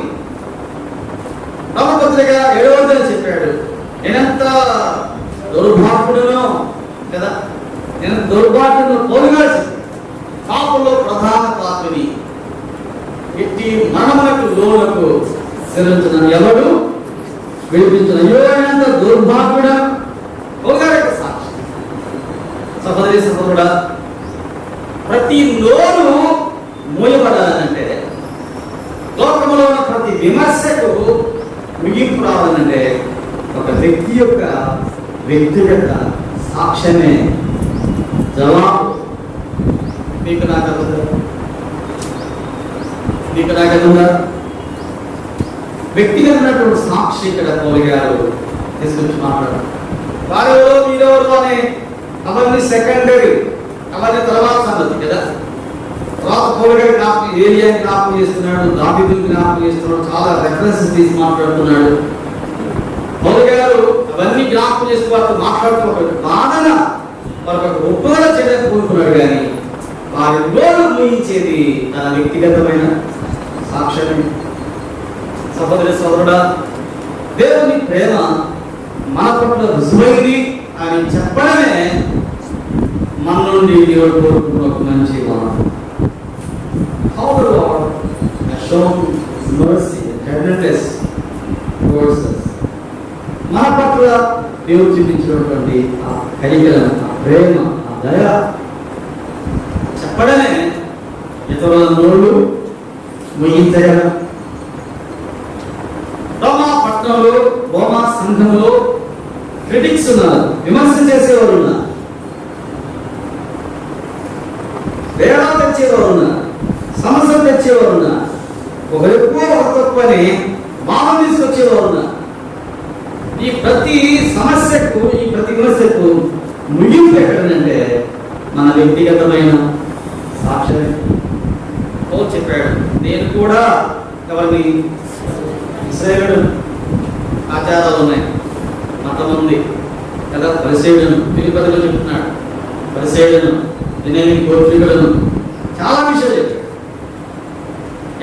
రోమపత్రిక 7వ అధ్యాయం చెప్పాడు, నేనెంత దౌర్భాగ్యుడనో కదా, నేను దౌర్భాగ్యుడు. పౌలు గారు చెప్పాడు పాపుల్లో ప్రధాన పాత్రుని, ఎట్టి మరణములకు లోనుకు శిరించిన ఎవడు విడిపించిన. అయ్యో ఎంత దౌర్భాగ్యుడా ఒక సాక్షి. సహోదరి సహోదరుడా, ప్రతి నోరు మూయబడాలంటే, లోకంలో ఉన్న ప్రతి విమర్శకు ముగింపు రావాలంటే ఒక వ్యక్తి యొక్క వ్యక్తిగత సాక్ష్యమే జవాబు. మీకు నాకదుందా వ్యక్తిగతమైనటువంటి సాక్షి ఇక్కడ పౌలు గారు తీసుకొచ్చి మాట్లాడారు. వారెవరో మీరెవరో అనే అవన్నీ సెకండరీ, అవన్నీ తర్వాత సంగతి కదా. తర్వాత పౌలు గారు ఏరియాని జ్ఞాపకం చేస్తున్నాడు, దావీదుని జ్ఞాపకం చేస్తున్నాడు, చాలా రెఫరెన్సెస్ తీసి మాట్లాడుతున్నాడు. పౌలు గారు అవన్నీ జ్ఞాపకం చేస్తూ వారితో మాట్లాడుతూ ఒక బాధన వారికి ఒక ఒప్పుదల చేయడానికి కోరుకున్నాడు. కానీ వారి నోరు ముయించేది తన వ్యక్తిగతమైన సాక్ష్యమే. సహోదరి సహోదరుడా, దేవుని ప్రేమ మన పట్ల రుజువైంది అని చెప్పడమే మన నుండి దేవుడు కోరుకున్న ఒక మంచి వాదన. How the Lord has shown mercy and tenderness towards us. మన పట్ల దేవుడు చూపించినటువంటి ఆ కనికరం, ఆ ప్రేమ, ఆ దయ చెప్పడమే ఇతరుల నోళ్ళు ముగించగలం. రోమా పట్టణంలో, రోమా సంఘంలో క్రిటిక్స్ ఉన్నారు, విమర్శ చేసేవారు ఉన్నారు, తేడా తెచ్చేవారు ఉన్నారు, సమస్యలు తెచ్చేవారు ఉన్నారు, ఒకరు ఎక్కువ ఒక తక్కువ అని భావం తీసుకొచ్చేవారు ఉన్నారు. ఈ ప్రతి సమస్యకు, ఈ ప్రతి విమర్శకు ముగింపు ఎక్కడంటే మన వ్యక్తిగతమైన సాక్ష్యమే. పౌలు చెప్పాడు, నేను కూడా ఎవరిని ఇశ్రాయేలు ఆచారాలు ఉన్నాయి, మతం ఉంది కదా, పరిసేయుడను తిరుపతిలో చెప్తున్నాడు, పరిసేయుడను నేను గోత్రికులను చాలా విషయాలు చెప్పాడు.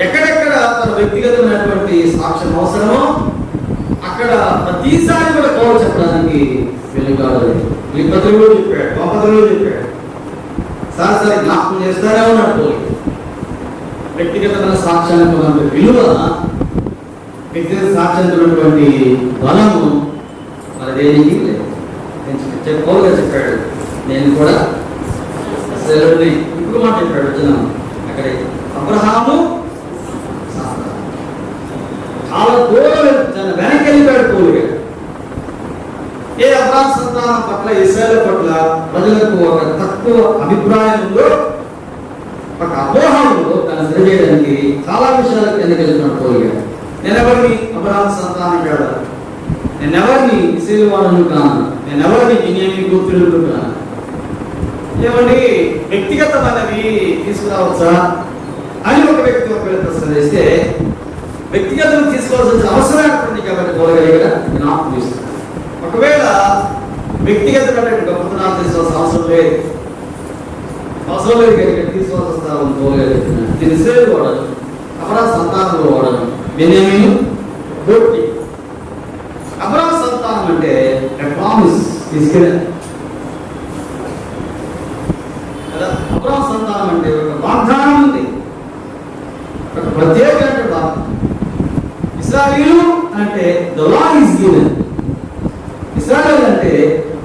ఎక్కడెక్కడ తన వ్యక్తిగతమైనటువంటి సాక్ష్యం అవసరమో అక్కడ ప్రతిసారి కూడా పౌలు చెప్పడానికి వెలుగాడు. తిరుపతిలో చెప్పాడు, గోపతిలో చెప్పాడు, సారి జ్ఞాపకం చేస్తారే ఉన్నాడు. పౌలు వ్యక్తిగతమైన సాక్ష్యానికి ఉన్నటువంటి విలువ, వ్యక్తిగత సాక్ష్యానికి ఉన్నటువంటి బలము మరి దేనికి లేదు. పౌలుగా చెప్పాడు, నేను కూడా సెలవుని ఇప్పుడు మాట చెప్పాడు. వచ్చిన అక్కడ అబ్రహాము చాలా దూరం వెనక్కి వెళ్ళిపోయాడు పౌలుగా. ఏ అబ్రహాం సంతానం పట్ల, ఇశ్రాయేలు పట్ల ప్రజలకు ఒక తక్కువ అభిప్రాయం ఉందో, ఒక అపోహంలో తను సరిచేయడానికి చాలా విషయాలకు వెనకెళ్తున్నాడు పౌలుగా. నేనెవరిని అబ్రహాం సంతానం కాదు, నేనెవరిని ఇశ్రాయేలు వాళ్ళను కాను, నేనెవరిని బిన్యామీను గోత్రీకులు కాను. ఏమండి, వ్యక్తిగతమైనవి తీసుకురావచ్చా అని ఒక వ్యక్తి ఒకవేళ ప్రశ్న చేస్తే, వ్యక్తిగతం తీసుకోవాల్సిన అవసరం ఉంది కాబట్టి పౌలుగా జ్ఞాపకం చేస్తున్నాడు. ఒకవేళ వ్యక్తిగతమైన గొప్పతనాలు తీసుకోవాల్సిన అవసరం లేదు కనుక తీసుకోవాల్సి వస్తామని పౌలుగా చెప్తున్నాడు. నేను ఇశ్రాయేలు వాడను, అబ్రహాం సంతానంలో వాడను, బెన్యామీను గోత్రి. అబ్రహాం సంతానం అంటే ప్రామిస్ తీసుకెళ్ళాను కదా. అబ్రహాం సంతానం అంటే ఒక వాగ్దానం ఉంది, ఒక ప్రత్యేకమైన వాగ్దానం. ఇశ్రాయేలు అంటే ద లా ఈజ్ గివెన్. ఇశ్రాయేలు అంటే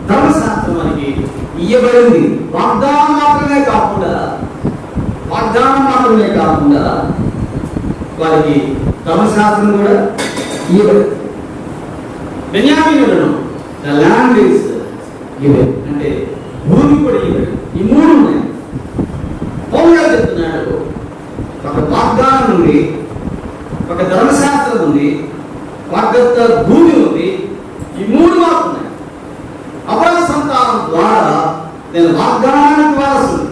ధర్మశాస్త్రం మనకి ఇయ్యబడింది. వాగ్దానం మాత్రమే కాకుండా వారికి ధర్మశాస్త్రం కూడా ఇయ్యబడింది. బెన్యామీనులను ద ల్యాండ్ ఈజ్ గివెన్ అంటే భూమి కూడా ఇవ్వడు. ఈ మూడు ఉన్నాయి. పౌలుగా చెప్తున్నాడు, ఒక వాగ్దానం ఉంది, ఒక ధర్మశాస్త్రం ఉంది, వాగ్దత్త భూమి ఉంది. ఈ మూడు మాత్రం ఉన్నాయి. అబ్రహాము సంతానం ద్వారా నేను వాగ్దానానికి వారసుడు,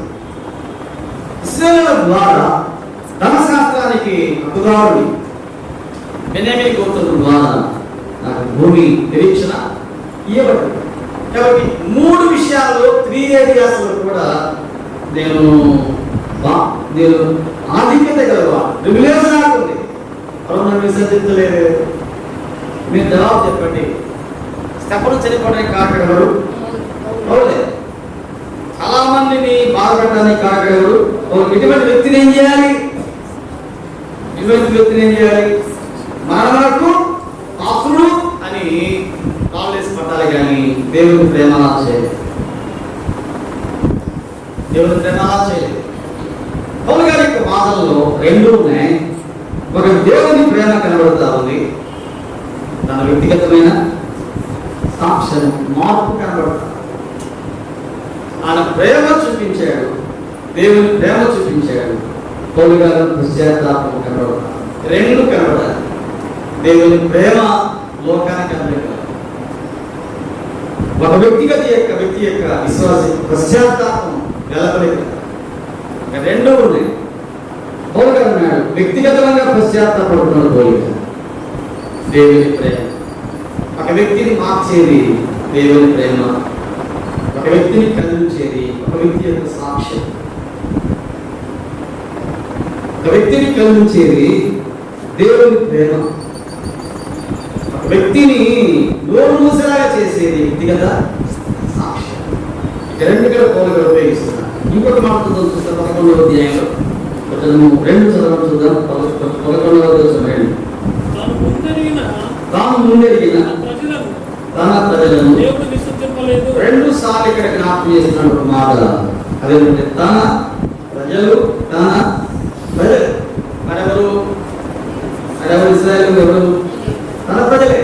ఇశ్రాయేలు ద్వారా ధర్మశాస్త్రానికి హక్కుదారుని, బెన్యామీను గోత్రం ద్వారా నాకు భూమి నిరీక్షణ ఇవ్వబడింది. కాబట్టి మూడు విషయాల్లో 3 ఏరియాస్ కూడా నేను ఆధిక్యత కలవా, రివిలేషన్ ఆడుతుంది. అవును, విసర్జించలేదు. మీరు జవాబు చెప్పండి. స్టెఫను చనిపోవడానికి కారకుడు ఎవరు? పౌలే. చాలా మందిని బాధపడడానికి కారకుడు ఎవరు? పౌలు. ఇటువంటి వ్యక్తిని ఏం చేయాలి? మరణకు పాత్రుడు అని కాలేసి పడ్డారు. ప్రేమ అలా చేయలేదు. దేవుని ప్రేమ అలా చేయలేదు. పౌలు గారి యొక్క వాదనలో రెండు ఉన్నాయి. ఒక దేవుని ప్రేమ కనబడుతూ ఉంది, తన వ్యక్తిగతమైన సాక్ష్యం మార్పు కనబడతాడు. ఆయన ప్రేమ చూపించాడు, దేవుని ప్రేమ చూపించాడు. పౌలు గారు పశ్చాత్తాపం కనబడతాడు. రెండు కనబడాలి. దేవుని ప్రేమ లోకానికి కనబడాలి. ఒక వ్యక్తి యొక్క విశ్వాస పశ్చాత్తాపం నిలబడలేదు. రెండో ఉన్నాయి. పౌలు గారు అన్నాడు, వ్యక్తిగతంగా పశ్చాత్తాపడుతున్నాడు పౌలు గారు. దేవుని ప్రేమ ఒక వ్యక్తిని మార్చేది, దేవుని ప్రేమ ఒక వ్యక్తిని కదిలించేది, ఒక వ్యక్తి యొక్క సాక్ష్యం. ఒక వ్యక్తిని కదిలించేది దేవుని ప్రేమ, ఒక వ్యక్తిని నోరు మూసేలాగా చేసేది వ్యక్తిగత సాక్ష్యం. రెండు కూడా పౌలు గారు ఉపయోగిస్తున్నారు. ఇంకొక మాటతో చూస్తాం 11వ అధ్యాయంలో రెండు చదవడం చూద్దాం. 11వ అధ్యాయం తాను ముందెరిగిన తన ప్రజలను రెండు సార్లు ఇక్కడ జ్ఞాపకం చేస్తున్న ఒక మాట. అదేంటంటే తన ప్రజలు మరెవరు? ఇశ్రాయేలు ఎవరు? తన ప్రజలే.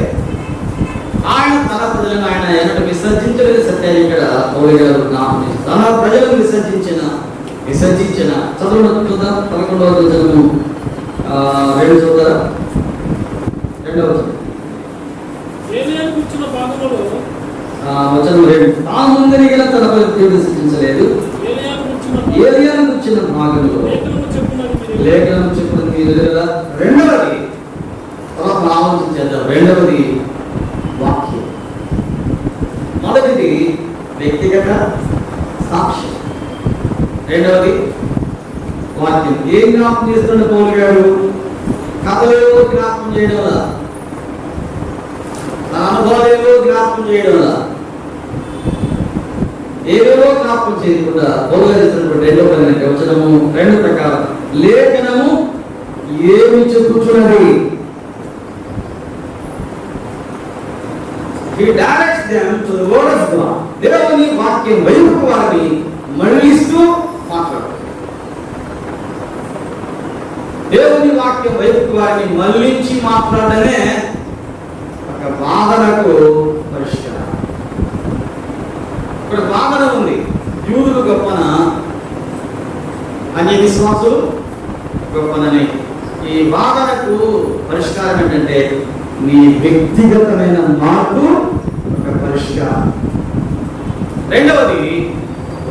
ఆయన తన ప్రజలను ఆయన ఎన్నడూ విసర్జించలేదు. సత్యాన్ని ఇక్కడ పౌలు గారు జ్ఞాపకం చేస్తారు. తన ప్రజలను విసర్జించిన చదువు చూద్దాం. 11వ అధ్యాయము 2 చూద్దాం. 2వ వచనం 2. తాను ముందరిగిన తన ప్రజలను విసర్జించలేదు. ఏలియాను గురించిన భాగంలో లేఖనం చెప్పుకున్నది మీరు కదా. రెండవది తర్వాత ఆలోచించేద్దాం. రెండవది వాక్యం. మొదటిది వ్యక్తిగత సాక్ష్యం, రెండవది వాక్యం. ఏం జ్ఞాపకం చేస్తున్న పౌలు గారు? కథలో జ్ఞాపకం చేయడం వల్ల, తన అనుభవాలలో జ్ఞాపకం చేయడం వల్ల, ఏవేవో జ్ఞాపకం చేయకుండా పౌలు గారు చేస్తున్నటువంటి రెండో పని వచనము 2 ప్రకారం లేఖనము ఏమి చెప్పుచున్నది. He directs them to the word of God. దేవుని వాక్యం వైపుకు వారిని మళ్ళిస్తూ మాట్లాడతాడు. దేవుని వాక్యం వైపుకు వారిని మళ్ళించి మాట్లాడనే ఒక వాదనకు పరిష్కారం. ఇక్కడ వాదన ఉంది. యూదులు గొప్పన, అన్య విశ్వాసులు గొప్పనని. ఈ వాదనకు పరిష్కారం ఏంటంటే నీ వ్యక్తిగతమైన మార్పు ఒక పరిష్కారం. రెండవది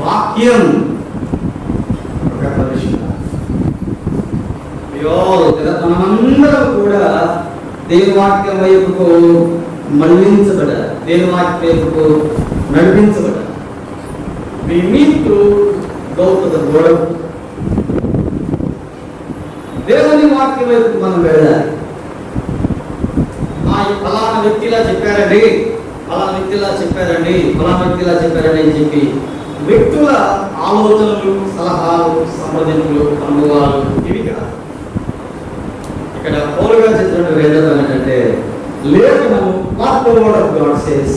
వాక్యం ఒక పరిష్కారం. మనమందరం కూడా దేవుని వాక్యం వైపుకు మళ్ళించబడాలి, దేవుని వాక్యం వైపుకు నడిపించబడాలి. We need to go to the word. దేవుని వాక్యం వైపు మనం వెళ్ళాలి. ఫలానా వ్యక్తిలా చెప్పారండి, ఫలానా వ్యక్తిలా చెప్పారండి, ఫలానా వ్యక్తిలా చెప్పారండి అని చెప్పి వ్యక్తుల ఆలోచనలు, సలహాలు, సంప్రదింపులు, అనుభవాలు ఇవి కాదు. ఇక్కడ పౌలుగా చెప్పినట్టు రెండవ ఏంటంటే లేఖనము what the word of God says,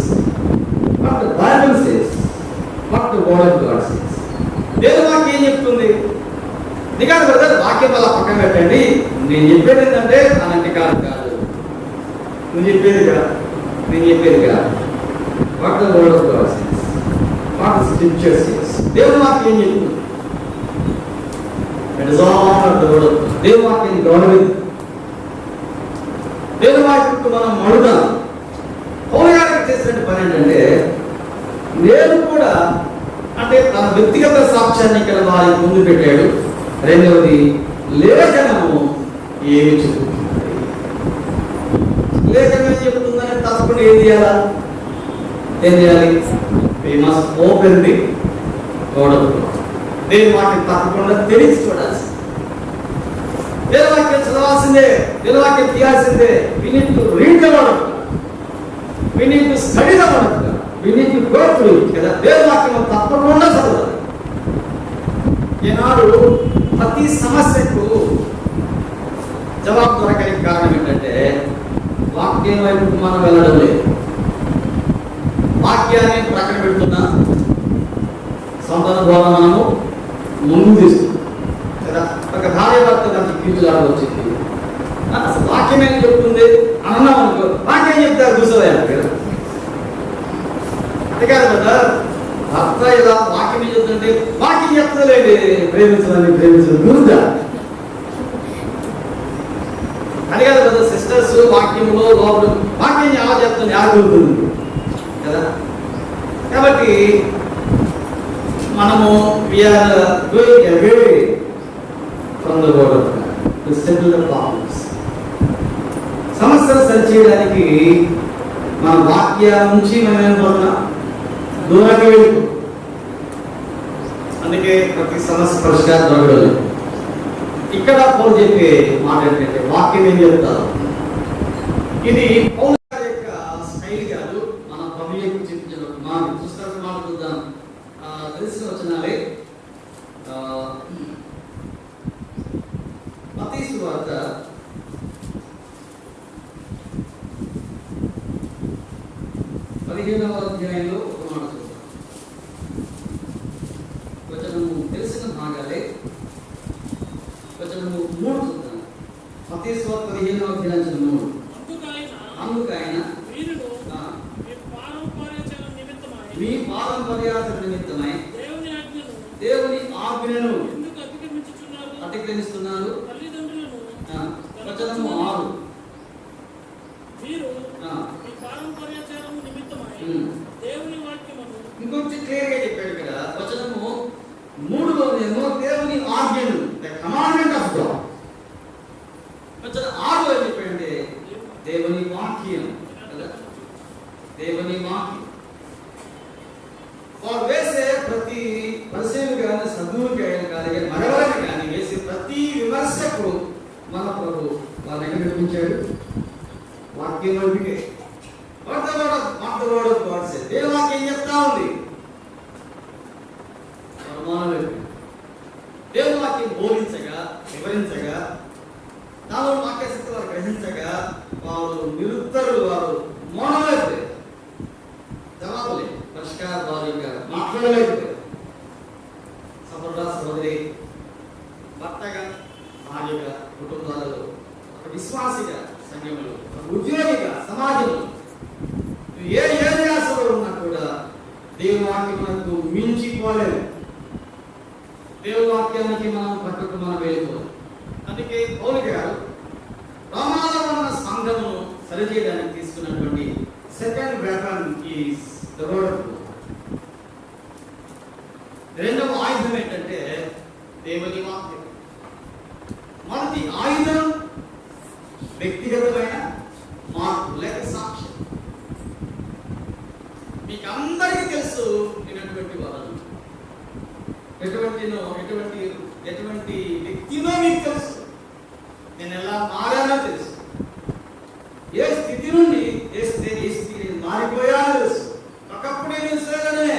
what the Bible says, what the word of God says. దేవుని వాక్యం ఏం చెప్తుంది? నికాదు బ్రదర్, వాక్యం వల్ల పక్కన పెట్టండి. నేను చెప్పేది ఏంటంటే అలాంటి కాదు నువ్వు చెప్పేది కాదు, నేను చెప్పేది కాదు. What the word of God says, what the scripture says. దేవుని వాక్యం ఏం చెప్తుంది? It is all of the word of God. దేవుని వాక్యాన్ని గౌరవిద్దాం, దేవుని వాక్యంకు మనం మడుదాం. పౌలు గారికి చేసిన పని ఏంటంటే నేను కూడా అంటే తన వ్యక్తిగత సాక్ష్యాన్ని ఇక్కడ వారి ముందు పెట్టాడు. రెండవది లేఖనము ఏమి చెబుతున్నది. లేఖనం ఏం చెబుతుందని తప్పకుండా ఏం చేయాలి? We must open the word of God. దేవుని వాక్యం తప్పకుండా తెలిసి చూడాల్సింది, దేవుని వాక్యం చదవాల్సిందే, దేవుని వాక్యం తీయాల్సిందే. We need to read the word of God. We need to study the word of God. We need to go through it. కదా, దేవుని వాక్యం తప్పకుండా చదవాలి. ఈనాడు ప్రతి సమస్యకు జవాబు దొరకడానికి కారణం ఏంటంటే వాక్యం వైపు మనం వెళ్ళడం లేదు. వాక్యం వాక్యాన్ని ప్రకటన పెడుతున్నా సంతాన ద్వారా మనము ముందు తీసుకుంటాం కదా. ఒక భార్య భర్త దానికి కీర్తులాడు వచ్చింది, అసలు వాక్యం ఏం చెప్తుంది అని అన్నాం అనుకో, వాక్యం చెప్తారు చూసేవాళ్ళు కదా. అది కాదు కదా, భర్త ఇలా వాక్యం ఏం చెప్తుంటే వాక్యం చెప్తలేదు ప్రేమించడం గురుదా అది కాదు కదా. సిస్టర్స్ వాక్యంలో లోపల వాక్యం ఎలా చెప్తుంది ఆగుతుంది కదా. కాబట్టి మనము we are going away from the word of God to settle the problems. సమస్యలు సరిచేయడానికి మన వాక్యాల నుంచి మనం ఏమవుతున్నాం, దూరంగా వెళ్ళిపో. అందుకే ప్రతి సమస్య పరిష్కారం దొరకదు. ఇక్కడ పౌలు చెప్పే మాట ఏంటంటే వాక్యం ఏం చెప్తారు, ఇది పౌలు యొక్క స్టైల్ కాదు, మన ప్రభువుకు చెప్పించిన మాట. పుస్తకం మాట చూద్దాం, తెలిసిన వచనాలే. మత్తయి సువార్త 15వ అధ్యాయంలో ఒక మాట చూద్దాం. వచనము తెలిసిన భాగాలే, వచనము 3 చూద్దాం. మత్తయి సువార్త 15వ అధ్యాయం 3. అందుకైన మీ పారంపర్యాచరణ నిమిత్తమై దేవుని ఆజ్ఞను అతిక్రమిస్తున్నారు. వచనము 6. ఇంకొంచెం క్లియర్ గా చెప్పాడు ఇక్కడ. వచనము 3లోనేమో దేవుని ఆజ్ఞను, కమాండ్మెంట్ ఆఫ్ గాడ్. వచనం 6లో ఏం చెప్పాడంటే దేవుని వాక్యం కదా, దేవుని వాక్యం. వారు వేసే ప్రతి పరిశీలన కానీ సద్గురు కానీ మరవలని కానీ వేసే ప్రతి విమర్శకు మన ప్రభు వారు ఎక్కడ నడిపించాడు, వాక్యం వైపుకే. దేవుని వాక్యం చెప్తా ఉంది, దేవుని వాక్యం బోధించగా వివరించగా నాలో వాక్యశక్తి వారు గ్రహించగా వారు నిరుత్తరులు, వారు మౌనమైపోయారు, జవాబులే పరిష్కార ద్వారా మాట్లాడలేకపోయారు. సహోదర సహోదరి, భర్తగా భార్యగా కుటుంబాలలో, ఒక విశ్వాసిగా సంఘములు, ఒక ఉద్యోగిగా సమాజంలో, ఏ వ్యాసంలో ఉన్నా కూడా దేవుని వాక్యములకు మించిపోలేదు. దేవుని వాక్యానికి మనం పట్టుకు మనం వెళ్ళిపోవాలి. అందుకే పౌలు గారు రోమాలో ఉన్న సంఘమును సరిచేయడానికి తీసుకున్నటువంటి second weapon is the word of God. రెండవ ఆయుధం ఏంటంటే దేవుని వాక్యం. మొదటి ఆయుధం వ్యక్తిగతమైన మార్పు లేక సాక్ష్యం. మీకు అందరికీ తెలుసు నేను ఎటువంటి వాడను, ఎటువంటి వ్యక్తినో మీకు తెలుసు, నేను ఎలా మారానో తెలుసు, ఏ స్థితి నుండి ఏ స్థితి మారిపోయానో తెలుసు. ఒకప్పుడు నేను ఇస్రాయేలునే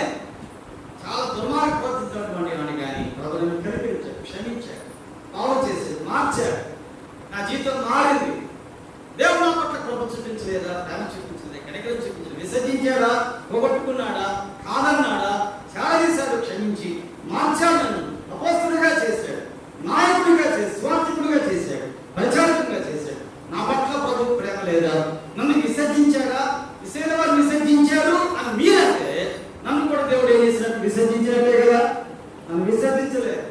చాలా దుర్మార్గ ప్రవర్తించినటువంటి వాడిని, కానీ ప్రభువును కనిపించాడు, క్షమించాడు, బాగు చేశాడు, మార్చాడు, నా జీవితం మారింది. దేవుడు నా పట్ల కృప చూపించలేదా, ప్రేమ చూపించలేదా, కనికరం చూపించలేదు, విసర్జించాడా, పోగొట్టుకున్నాడా, కాదన్నాడా, చేశాడు, క్షమించి మార్చాడు, నన్ను అపోస్తలుగా చేశాడు, నాయకుడిగా చేశాడు, స్వార్థకుడిగా చేశాడు, పరిచారకుడిగా చేశాడు. నా పట్ల ప్రభు ప్రేమ లేదా, నన్ను విసర్జించాడా, వారిని విసర్జించాడు అని మీరంటే నన్ను కూడా దేవుడు ఏం చేసినట్టు విసర్జించినట్టే కదా. నన్ను విసర్జించలేదు.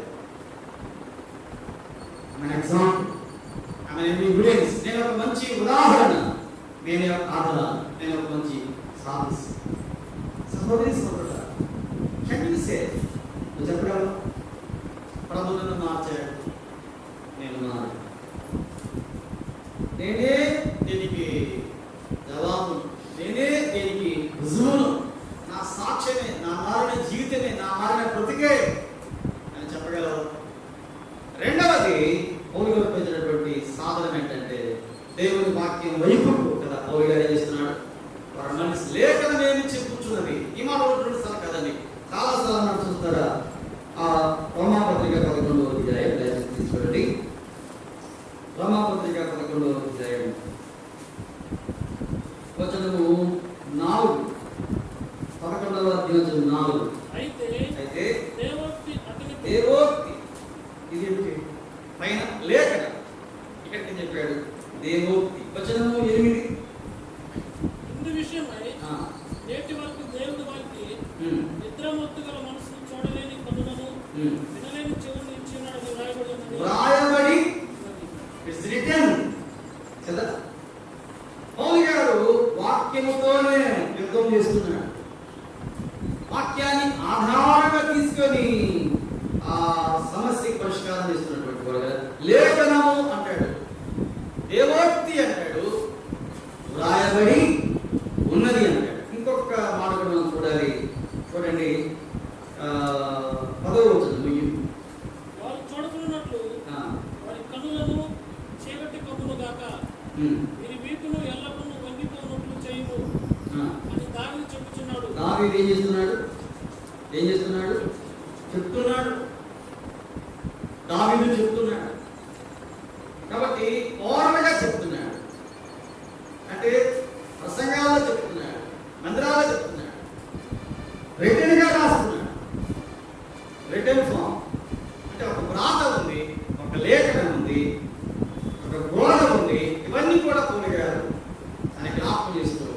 ఎగ్జాంపుల్, నేను ఒక మంచి ఉదాహరణ, నేను ఒక ఆధార, నేను ఒక మంచి సాహసి. సహోదరి సహోదరుడా, నువ్వు చెప్పగలవు, ప్రభు నన్ను మార్చాడు, నేను మారాను. నేనే దీనికి జవాబు, నేనే దీనికి రుజువును, నా సాక్ష్యమే, నా మారిన జీవితమే, నా మారిన బ్రతికే అని చెప్పగలవు. రెండవది పౌలు గారు పెంచినటువంటి సాధనం ఏంటంటే దేవుని వాక్యం వైపుకు కదా. పౌలు గారు ఏం చేస్తున్నాడు, వారు మనిషి లేఖనం ఏమి చెప్పుచున్నది. ఈ మాట 2 సార్లు కదండి, చాలా సార్లు చూస్తారా. ఆ రోమాపత్రిక 11వ అధ్యాయం తీసుకోండి. రోమాపత్రిక 11వ అధ్యాయం వచనము 4, 11 పైన లేఖన, ఇక్కడికి చెప్పాడు దేవోక్తి. వచనము 8. ఇందు విషయమై నేటి వరకు దేవుని వారికి నిద్రమత్తు గల మనసును, చూడలేని కన్నులను, వినలేని చెవులను ఇచ్చినాడని వ్రాయబడి ఇట్స్ రిటన్. కదా, పౌలు గారు వాక్యముతోనే యుద్ధం చేస్తున్నాడు. వాక్యాన్ని ఆధారంగా తీసుకొని ఆ సమస్యకి పరిష్కారం చేస్తున్నటువంటి వాడు కదా. లేఖనము అంటాడు, దేవోక్తి అంటాడు, వ్రాయబడి ఉన్నది అంటాడు. ఇంకొక మాట కూడా మనం చూడాలి. చూడండి, 10వ వచనం ముగింపు. వారు చూడకున్నట్లు వారి కన్నులను చీకటి కమ్మును గాక, వీరి వీపును ఎల్లప్పుడూ వంగిపోనట్లు చేయుము అని దావీదు చెప్పుచున్నాడు. దావీదు ఏం చేస్తున్నాడు? చెప్తున్నాడు. దావీదు చెప్తున్నాడు. కాబట్టి ఓరలుగా చెప్తున్నాడు, అంటే ప్రసంగాల్లో చెప్తున్నాడు, మందిరాల్లో చెప్తున్నాడు, రిటర్న్గా రాస్తున్నాడు. రిటర్న్ ఫామ్ అంటే ఒక వ్రాత ఉంది, ఒక లేఖనం ఉంది, ఒక బోధ ఉంది. ఇవన్నీ కూడా పోలిగారు అని జ్ఞాపకం చేస్తూ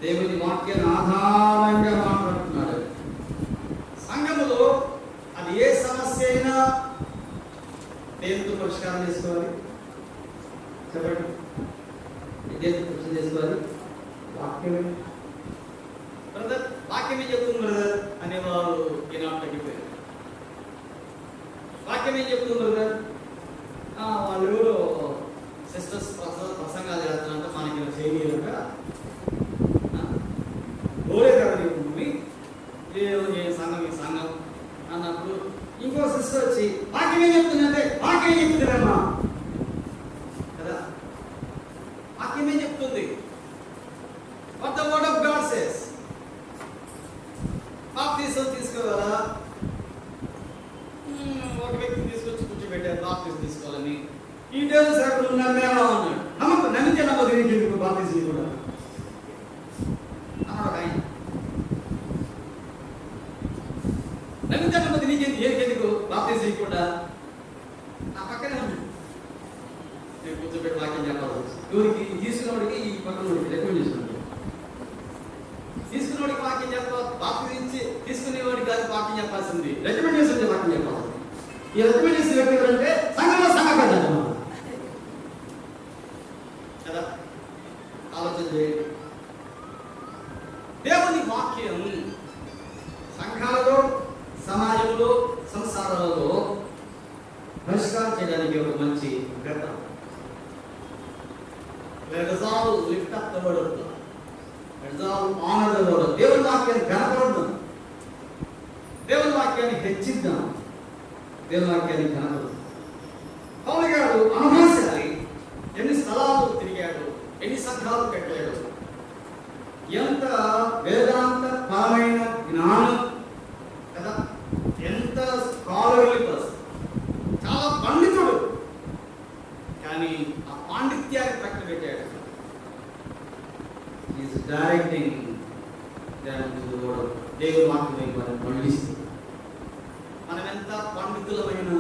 దేవుని వాక్యాన్ని ఆధారంగా మాట్లాడుతున్నాడు. సంఘములో అది ఏ సమస్య అయినా దేవునితో పరిష్కారం చేసుకోవాలి. చెప్పండి, దేనితో పరిష్కారం చేసుకోవాలి? వాక్యమే. బ్రదర్, వాక్యమే చెప్తుంది బ్రదర్ అనేవారు ఈనాడు తగ్గిపోయారు. వాక్యమే చెప్తుంది బ్రదర్, వాళ్ళు ఎవరు సిస్టర్స్ ప్రసంగాలు చేస్తారంట, మనకి చేయలేదంట, గోరేదాన్ని భూమి ఏ సంఘం ఈ సంఘం అన్నప్పుడు ఇంకో సిస్టర్ వచ్చి వాక్యమే చెప్తుందంటే వాక్యం చెప్తుందమ్మా కదా. వాక్యమే చెప్తుంది. What the word of God says. Baptism తీసుకోవాలా? ఒక వ్యక్తిని తీసుకొచ్చి కూర్చోబెట్టారు, బాప్టిజం తీసుకోవాలని. ఈ దేవుని సేవకులు నమ్మేవా అన్నాడు. నమ్మితే నమ్మదు, నీకు బాప్టిజం కూడా అన్నాడు ఆయన. నమ్మితే నమ్మదు, నీకెందుకు, ఏకెందుకు బాప్టిజం చేయకుండా? ఆ పక్కనే ఉన్నాడు. నేను కూర్చోబెట్టి వాక్యం చెప్పాలి. ఎవరికి? తీసుకున్నవాడికి, ఈ పక్కన రికమెండ్ చేస్తున్నాడు. తీసుకున్నవాడికి వాక్యం చెప్పాలి, బాప్టిజం తీసుకునేవాడికి కాదు వాక్యం చెప్పాల్సింది, రికమెండ్ చేసింది వాక్యం చెప్పాలి. ఈ రికమెండ్ చేసిన వ్యక్తి ఎవరంటే సంఘంలో సంఘాలు కదా. ఆలోచన చేయండి. దేవుని వాక్యం సంఘాలలో, సమాజంలో, సంసారాలలో పరిష్కారం చేయడానికి ఒక మంచి గత. Let us all lift up the word of God. Let us all honor the word. దేవుని వాక్యాన్ని కనపడదాం, దేవుని వాక్యాన్ని హెచ్చిద్దాం, దేవుని వాక్యాన్ని కనపడదాం. పౌలు గారు అనుభవశాలి. ఎన్ని స్థలాలు తిరిగాడు, ఎన్ని సంఘాలు కట్టాడు, ఎంత వేదాంత పరమైన జ్ఞానం కదా, ఎంత స్కాలర్లీ పర్సన్, చాలా పండితుడు. కానీ ఆ పాండిత్యాన్ని ప్రక్కన పెట్టాడు. ఈజ్ డైరెక్టింగ్ దేవుని వాక్యం మనం పండిస్తుంది. మనం ఎంత పండితులమైన,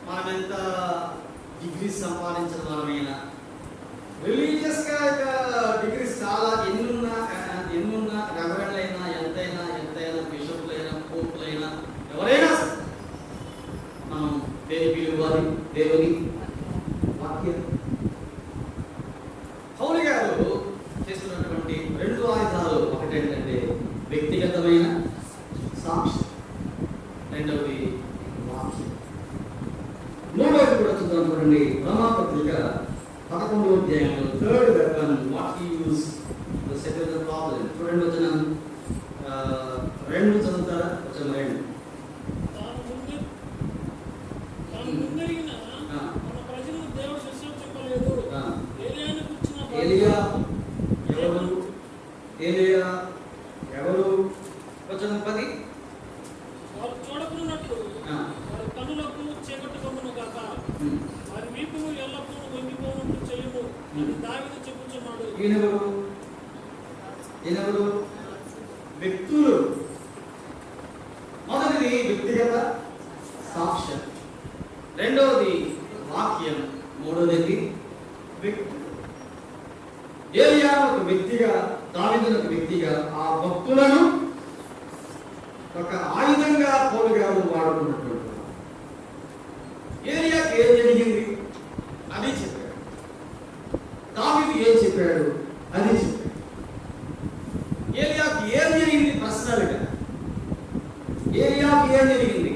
మనం ఎంత డిగ్రీస్ సంపాదించిన వాళ్ళమైనా, రిలీజియస్ గా డిగ్రీస్ చాలా ఎన్నున్నా రెవరెండ్లైనా, ఎంతైనా బిషపులైనా, పోపులైనా, ఎవరైనా మనం దేనికి ఇవ్వాలి? దేవుని వాక్యం. పౌలు గారు చేస్తున్నటువంటి 2 ఆయుధాలు, ఒకటేంటంటే వ్యక్తిగతమైన సాక్షి, రెండవది వాక్యం. మూడవది కూడా చూద్దాం. చూడండి, రోమాపత్రిక 11వ అధ్యాయంలో 3rd weapon, what he used to settle the problem. చూడండి, వచనం 2 చదువుతారా? వచనం 2. ఏలియా ఎవరు? వచనం 10. వారు చూడకున్నట్లు వారి కన్నులకు చీకటి కమ్మును గాక, వారి వీపును ఎల్లప్పుడూ వంగిపోనట్లు చేయుము అని దావీదు చెప్పుచున్నాడు. ఈయనెవరు? వ్యక్తులు. మొదటిది వ్యక్తిగత సాక్ష్యం, రెండవది వాక్యం, మూడవది వ్యక్తి. ఏలియా ఒక వ్యక్తిగా, దావీదు ఒక వ్యక్తిగా ఆ భక్తులను ఒక ఆయుధంగా పౌలు గారు వాడుకున్నటువంటి. ఏలియాకి ఏం జరిగింది అది చెప్పాడు, దావీదు ఏం చెప్పాడు అది చెప్పాడు. ఏలియాకి ఏం జరిగింది పర్సనల్గా, ఏలియాకి ఏం జరిగింది,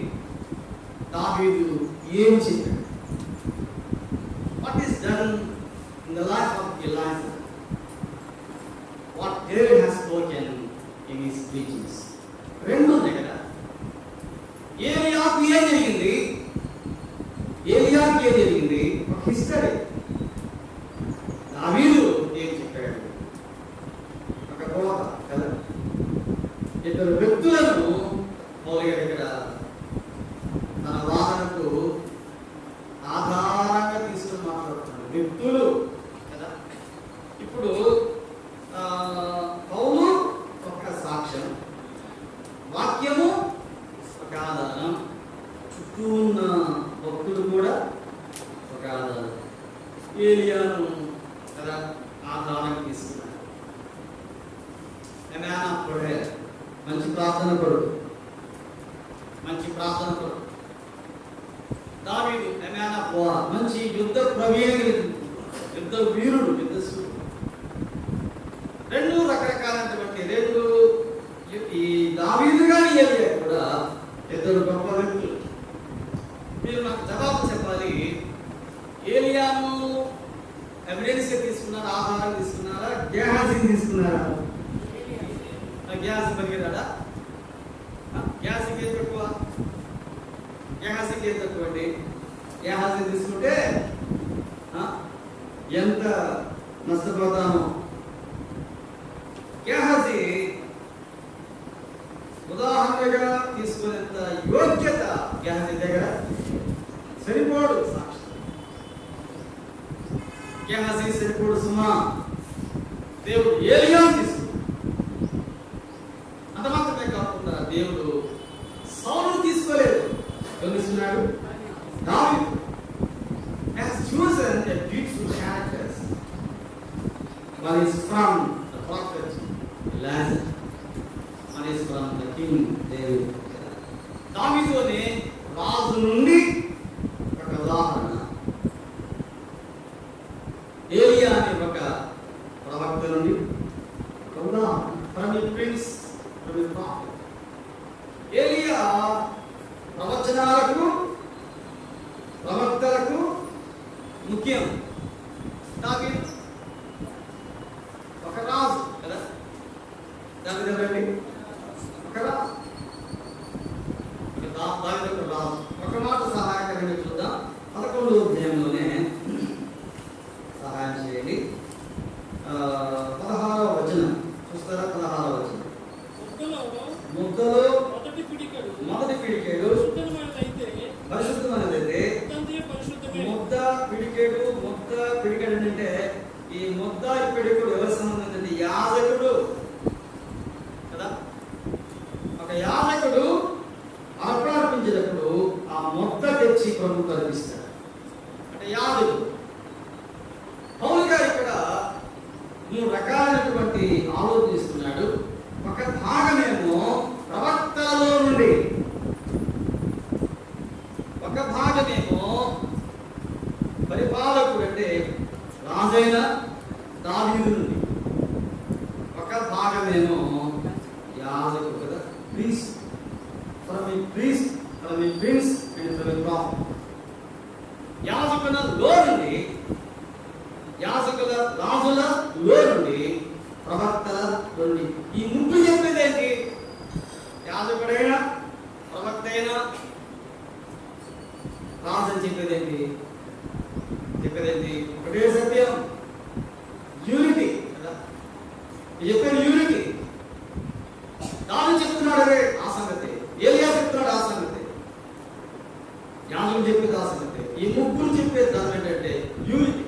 దావీదు ఏం చెప్పాడు. What is done in the life of ELISA, what David has spoken in his preachings. రెండు ఉన్నాయి కదా. ఏలియాకు ఏం జరిగింది, ఏలియాకి ఏం జరిగింది, ఒక హిస్టరీ. దావీదు ఏం చెప్పాడు, ఒక బోధ కదా. ఇద్దరు వ్యక్తులను పౌలు గారు ఇక్కడ తన వాదనకు ఆధారంగా తీసుకుని మాట్లాడుతున్నాడు. వ్యక్తులు కదా. ఇప్పుడు పౌలు ఒక సాక్ష్యం, వాక్యము ఒక ఆధారం, చుట్టూ ఉన్న భక్తులు కూడా ఒక ఆధారం. ఏలియాను కదా ఆధారంగా తీసుకున్నాడు. మంచి ప్రార్థన పరుడు, మంచి ప్రార్థన పరుడు. దావీదు మంచి యుద్ధ ప్రవీణ, యుద్ధ వీరుడు, యుద్ధశూరుడు. రెండు రకరకాలైనటువంటి రెండు. ఈ దావీదు గారి ఏలియా కూడా ఇద్దరు గొప్ప వ్యక్తులు. మీరు నాకు జవాబు చెప్పాలి. ఏలియాను ఎవిడెన్స్ తీసుకున్నారా, ఆధారం తీసుకున్నారా, గేహాజీని తీసుకున్నారా? గ్యాస్ పనికిరాడా? గ్యాస్కి ఏం తక్కువ, గ్యాస్కి ఏం తక్కువ అండి. గ్యాస్ తీసుకుంటే ఎంత నష్టపోతామో. గ్యాస్ ఉదాహరణగా తీసుకునేంత యోగ్యత గ్యాస్ దగ్గర సరిపోడు. సాక్షి గ్యాస్ సరిపోడు సుమా. దేవుడు ఏలియా తీసుకున్నాడు. అంత మాత్రమే కాకుండా దేవుడు సౌలును తీసుకోలేదు. తెలుస్తున్నాడు దావీదు has chosen a beautiful characters. One is from the prophet Elijah, one is from the king David. దావీదు అనే రాజు నుండి ఒక ఉదాహరణ, ఏలియా అనే ఒక ప్రవక్త నుండి ఒక ఉదాహరణ. from the prince, from the prophet. ఏలియా ప్రవచనాలకు, ప్రవక్తలకు ముఖ్యం. దావీదు ఒక రాజు కదా. దావీదు ఎవరండి? ఒక రాజు. దావీదు ఒక రాజు. ఒక మాట సహాయకరంగా చూద్దాం. 11వ అధ్యాయంలోనే సహాయం చేయండి. 16వ వచనం చూస్తారా? 16వ వచనం. ముద్దలో మొదటి పిడికేడు పరిశుద్ధమైనదైతే, ముద్ద పిడికేడు, ముద్ద పిడికేడు అంటే ఈ ముద్ద పిడికేడు ఎవరి సంబంధం అంటే యాజకుడు కదా. ఒక యాజకుడు అర్పించేటప్పుడు ఆ ముద్ద తెచ్చి ప్రభువుకు అర్పిస్తాడు. అంటే యాజకుడు. పౌలు గారు ఇక్కడ 3 రకాలైనటువంటి ఆలోచిస్తున్నాడు. ఒక భాగమేమో ప్రవక్తలలో నుండి, ఒక భాగమేమో పరిపాలకుడు అంటే రాజైన దావీదు నుండి, ఒక భాగమేమో యాజకుడు కదా, priest. From a priest, from a prince and from a prophet. యాజకులలో నుండి, యాజకుల రాజుల లో నుండి, ప్రవక్తల నుండి. ఈ ముగ్గురు చెప్పేది ఏంటి? యాజకుడైనా, ప్రవక్త అయినా, రాజు అని చెప్పేదేంటి? ఒకటే సత్యం, యూనిటీ కదా. చెప్పేది యూనిటీ. దాని చెప్తున్నాడు అదే ఆ సంగతి, ఏలియా చెప్తున్నాడు ఆ సంగతి, యాజకుడు చెప్పేది ఆ సంగతి. ఈ ముగ్గురు చెప్పేది దాని ఏంటంటే యూనిటీ.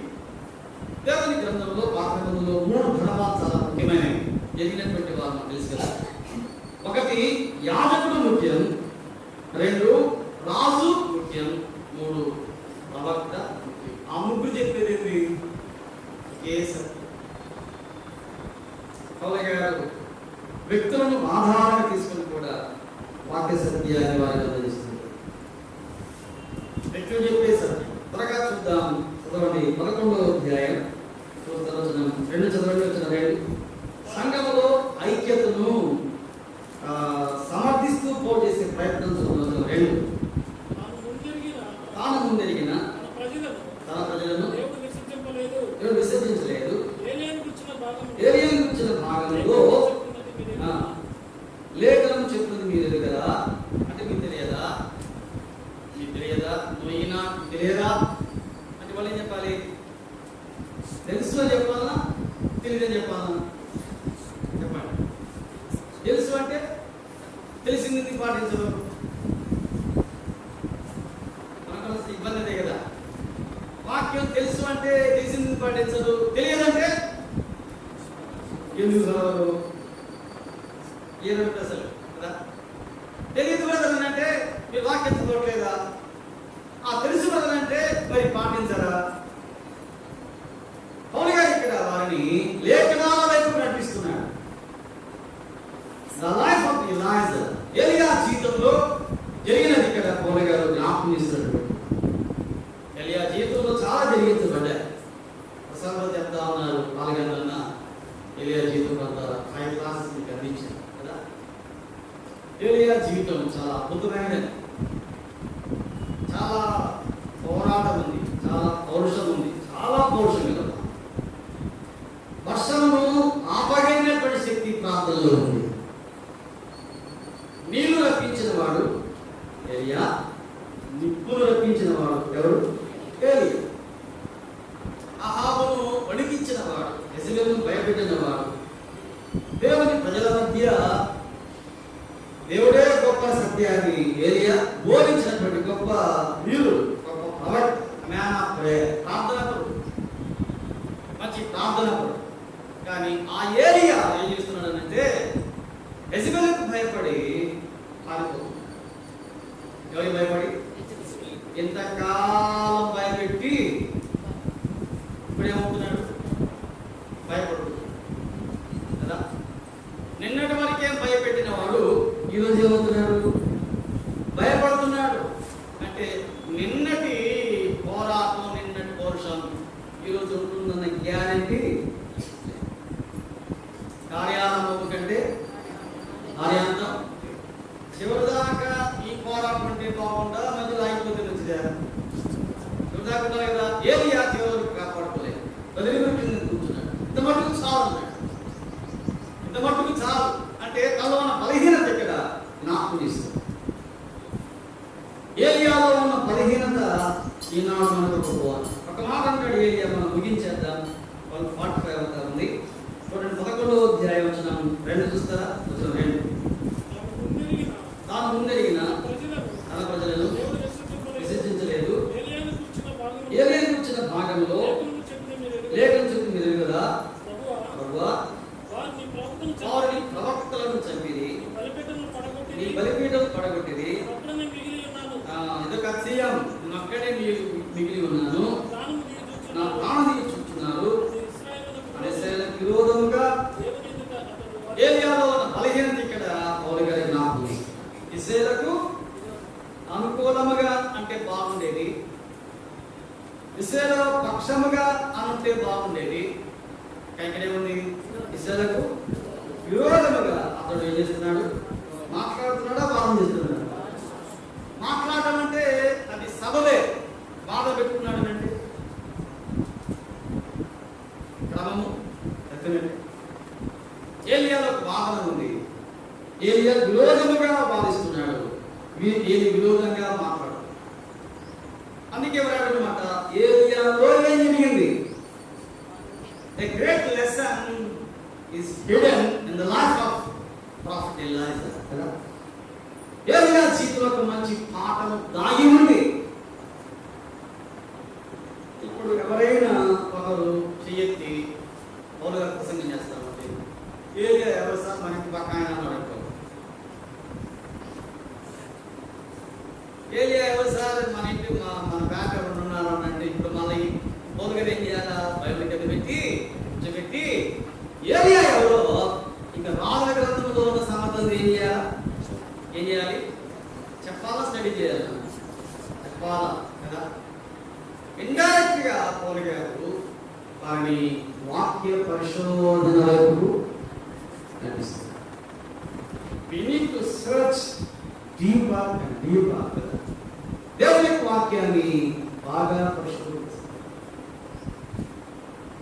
దేవుని గ్రంథంలో, పాత గ్రంథంలో 3 ధర్మాలు చాలా ముఖ్యమైనవి. ఎదిగినటువంటి వారు మనకు తెలుసు కదా. ఒకటి యాజకుడు ముఖ్యం, 2 రాజు ముఖ్యం, 3 చూద్దాం. చదవండి 11వ అధ్యాయం వచనం 2 చదవండి. వచ్చిన 2 సంఘములో ఐక్యతను సమర్థిస్తూ పోటేసే ప్రయత్నం చదవచ్చు. 2 తాను ముందెరిగిన తన ప్రజలను దేవుడు విసర్జించలేదు. ఏలియాను గురించిన భాగంలో లేఖనం చెప్తుంది మీరు ఎరుగరా అంటే మీకు తెలియదా? మీకు తెలియదా? నువ్వునా తెలియదా అంటే వాళ్ళు ఏం చెప్పాలి? తెలుసు అని చెప్పాలా, తెలియదని చెప్పాలా? చెప్పండి. తెలుసు అంటే తెలిసింది పాటించదు. మనకు ఇబ్బంది అదే కదా. వాక్యం తెలుసు అంటే తెలిసింది పాటించదు, తెలియదంటే ఎందుకు చదవరు? ఏదంటే అసలు కదా. తెలియదు బదలంటే మీరు వాక్యం చదవట్లేదా? తెలుసు బదలంటే మరి పాటించరా? పౌలు గారు ఇక్కడ వారిని లేఖనాల వైపు నడిపిస్తున్నాడు. ద లైఫ్ ఆఫ్ ఎలీజా, ఎలియా జీవితంలో జరిగినది ఇక్కడ పౌలు గారు జ్ఞాపకం చేస్తున్నాడు. ఎలియా జీవితంలో చాలా జరిగించబడ్డాయి. ప్రసంగం చెప్తా ఉన్నారు 4 గంటలన్నా ఎలియా జీవితం అంతా 5 క్లాసెస్ మీకు అందించారు కదా. ఎలియా జీవితం చాలా అద్భుతమైనది. చాలా పోరాటం ఉంది, చాలా పౌరుషం ఉంది, చాలా పౌరుషం కదా. వర్షమును ఆపగలిగినటువంటి శక్తి ప్రాంతంలో ఉంది. నీళ్లు రప్పించిన వాడు ఎలియా, నిప్పులు రప్పించిన వాడు ఎవరు? ఎలియా. అహాబును వణికించిన వాడు, యెజబెలును భయపెట్టిన వాడు, దేవుని ప్రజల మధ్య దేవుడే గొప్ప సత్యాన్ని ఎలియా బోధించినటువంటి గొప్ప వీరుడు, గొప్ప ప్రవక్త, మ్యాన్ ఆఫ్ ప్రేయర్, ప్రార్థనకుడు, మంచి ప్రార్థనకుడు. కానీ ఆ ఏలియా ఏం చేస్తున్నాడు అంటే యెజబెలుకు భయపడి పారిపోతున్నాడు. ఎవరికి భయపడి? ఎంతకాలం భయపెట్టి ఇప్పుడు ఏమవుతున్నాడు? భయపడుతున్నాడు కదా. నిన్నటి వరకే భయపెట్టిన వాడు ఈరోజు ఏమవుతున్నాడు? భయపడుతున్నాడు. అంటే నిన్నటి పోరాటం, నిన్నటి పౌరుషం ఈరోజు ఉంటుందన్న గ్యారంటీ. కార్యారంభం కంటే కార్యాంతం. చివరిదాకా ఈ పోరాటం అంటే బాగుండా, మధ్యలో ఆగిపోతే మంచిదా? చివరిదాకా కదా. ఏలియా చివరికి కాపాడుకోలేదు, వదిలిపెట్టి కూర్చున్నాడు. ఇంత మట్టుకు చాలు, ఇంత మట్టుకు చాలు అంటే తనలో ఉన్న బలహీనత ఇక్కడ జ్ఞాపకం చేస్తుంది. ఏలియాలో ఉన్న బలహీనత ఈనాడు మనకు ఒక మాట అంటాడు ఏలియా. మనం ముగించేద్దాం. 45 అవుతా ఉంది. చూడండి 11వ అధ్యాయం వచనం 2 చూస్తారా? వచనం 2 తాను ముందెరిగిన తన ప్రజలను విసర్జించలేదు. ఏలియాను గురించిన భాగంలో లేఖనం చెప్పి మీరు కదా ప్రభువా, వారిని ప్రవక్తలను చంపిరి, నీ బలిపీఠం పడగొట్టిది, ఇదొక అతిశయం, నేను అక్కడే మిగిలి ఉన్నాను, నా ప్రాణం చూస్తున్నారు అనేసరికి విరోధముగా ఏలియాలో ఉన్న బలహీనత ఇక్కడ పౌలు గారి జ్ఞాపకం. ఇశ్రాయేలుకు అనుకూలముగా అంటే బాగుండేది, ఇశ్రాయేలు పక్షముగా అంటే బాగుండేది. ఇక్కడే ఉంది ఇశ్రాయేలుకు విరోధముగా అతడు ఏం చేస్తున్నాడు? మాట్లాడుతున్నాడా? పాపం చేస్తున్నాడు? మాట్లాడటం అంటే అది సభలే బాధ పెట్టుకున్నాడు అంటే క్రమము ఎత్తనండి. ఏలియాలో వాదన ఉంది. ఏలియా విరోధముగా వాదిస్తున్నాడు, ఏది విరోధంగా మాట్లాడు. అందుకే ఎవరన్నమాట ఏలియాలో ఏం జరిగింది? A great lesson is hidden in the life of Prophet Elijah. ఏలియా జీవితంలో ఒక మంచి పాఠం దాగి ఉంది. ఇప్పుడు ఎవరైనా ఒకరు చెయ్యెత్తి పౌలు గారు ప్రసంగం చేస్తామంటే ఏలియా ఎవరు సార్ మనకి పక్కాయన అన్నాడు. ఏలియా ఎవరు సార్ మన ఇంటి మన బ్యాక్ ఎవరు ఉన్నారు అనంటే ఇప్పుడు మళ్ళీ పౌలు గారు ఏం చేయాలా? బైబిల్ కింద పెట్టి కూర్చోబెట్టి ఏలియా ఎవరో ఇంకా రాజుల గ్రంథంలో ఉన్న సంగతులు ఏం చేయాలి? చెప్పాలా? స్టడీ చేయాలి, చెప్పాలా కదా. ఇండైరెక్ట్ మొదటిగా పౌలు గారు వారిని వాక్య పరిశోధన వైపు నడిపిస్తారు. We need to search deeper and deeper. దేవుని వాక్యాన్ని బాగా పరిశోధించాలి.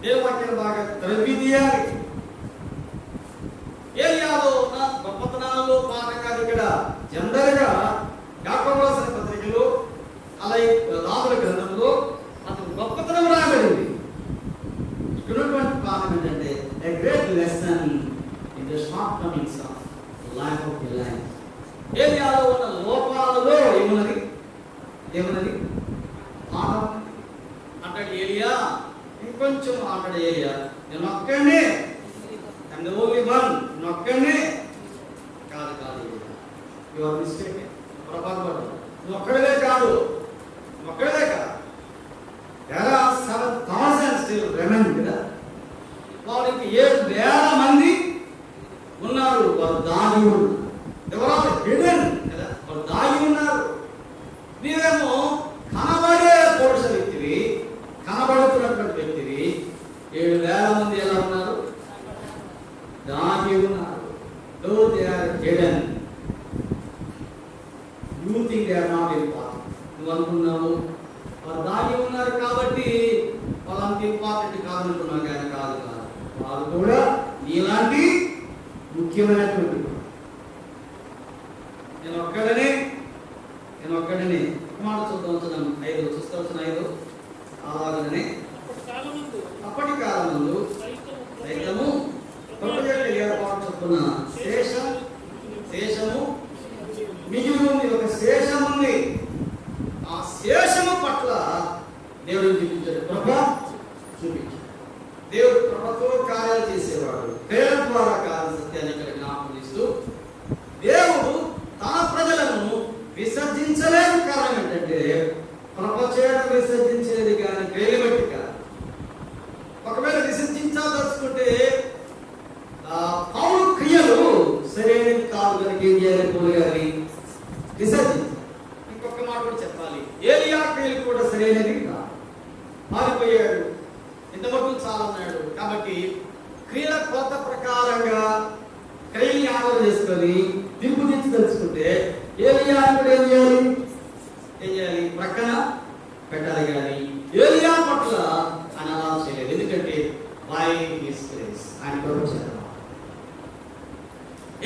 దేవుని వాక్యాన్ని బాగా త్రవ్విదీయాలి. ఏలియాలో ఉన్న గొప్పతనాల్లో పాఠంగా ఇక్కడ జనరల్గా యాకోబు రాసిన పత్రికలో అలాగే రాజుల గ్రంథంలో అతను గొప్పతనం రాబడింది. ఇక్కడ ఉన్నటువంటి పాఠం ఏంటంటే a great lesson in the shortcomings of life of Elijah. ఏలియాలో ఉన్న లోపాలలో ఏమన్నది పాఠం అంటాడు ఏలియా. ఇంకొంచెం అంటాడు ఏలియా, నేను ఒక్కడే అండ్ ఓన్లీ వన్, నొక్కడే కాదు యువర్ మిస్టేక్, పొరపాటు నువ్వు ఒక్కడే కాదు. There are 7,000 still remain కదా. వారికి 7,000 మంది ఉన్నారు, వారు దాగి ఉన్నారు. ఎవరు హిడెన్ కదా, వారు దాగి ఉన్నారు. నీవేమో కనబడే పురుష వ్యక్తివి, కనబడుతున్నటువంటి వ్యక్తివి. 7,000 మంది ఎలా ఉన్నారు? దాగి ఉన్నారు. Though they are hidden, you think they are not important. నువ్వు అనుకున్నావు వారు దాగి ఉన్నారు కాబట్టి వాళ్ళంత ఇంపార్టెంట్ కాదనుకున్నావు, కానీ కాదు. వారు కూడా నీలాంటి ముఖ్యమైనటువంటి నేను ఒక్కడనే మాట చూద్దాం. 5 చూస్తాం. 5 అలాగనే అప్పటి కాలమందు సైతము ఏర్పాటు చొప్పున శేషము మిగిలి ఉంది. ఒక శేషం ఉంది. ఆ శేషము పట్ల దేవుడు చూపించాడు, చూపించాడు. దేవుడు ప్రభుత్వ కార్యాలు చేసేవాడు, పేర ద్వారా కార్య సత్యాన్ని ఇక్కడ జ్ఞాపకం చేస్తూ దేవుడు తన ప్రజలను విసర్జించలేని కారణం ఏంటంటే ప్రపంచేత విసర్జించేది కానీ క్రియలు బట్టి కాదు. ఒకవేళ విసర్జించాల్సుకుంటే పౌలు క్రియలు సరైనది కాదు కనుక ఏం చేయాలి? పౌలు గారిని విసర్జించాలి. ఇంకొక మాట కూడా చెప్పాలి, ఏలియా క్రియలు కూడా సరైనది కాదు. మారిపోయాడు, ఇంతవరకు చాలా ఉన్నాడు. కాబట్టి క్రియల కొత్త ప్రకారంగా క్రియల్ని ఆధారం చేసుకొని తీర్పు తెలుసుకుంటే ఏలియా కూడా ఏం చేయాలి? ప్రక్కన పెట్టాలి. కానీ ఏలియా పట్ల అనాథం చేయలేదు. ఎందుకంటే బై హిస్ గ్రేస్ ఆయన ప్రవచనం.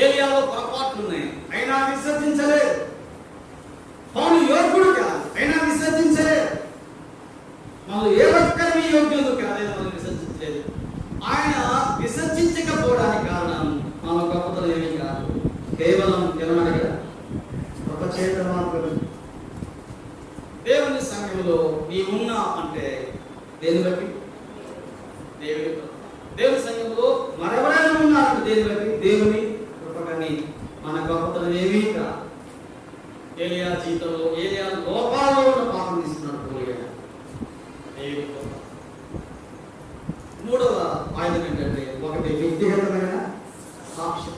ఏలియాలో పొరపాట్లు ఉన్నాయి, అయినా విసర్జించలేదు. పౌలు యోగ్యుడు కాదు, అయినా విసర్జించలేదు. మనం ఏ ఒక్కరి యోగ్యులు కాదని మనం విసర్జించలేదు. ఆయన విసర్జించకపోవడానికి కారణం మన గొప్పతనం ఏమీ కాదు, కేవలం ఏమన్నాడు కదా, ఒక చేత మాత్రమే. దేవుని సంఘంలో నీవున్నా అంటే దేని బట్టి? దేవుని సంఘంలో మరెవరైనా ఉన్నారు దేని బట్టి? దేవుని కృపగాని మన గొప్పతనం ఏమీ కాదు. ఏలియా జీవితంలో ఏలియా లోపాలలో ఉన్న పాపం తీసుకున్నాడు. మూడవ ఆయుధం ఏంటంటే, ఒకటి వ్యక్తిగతమైన సాక్ష్యం,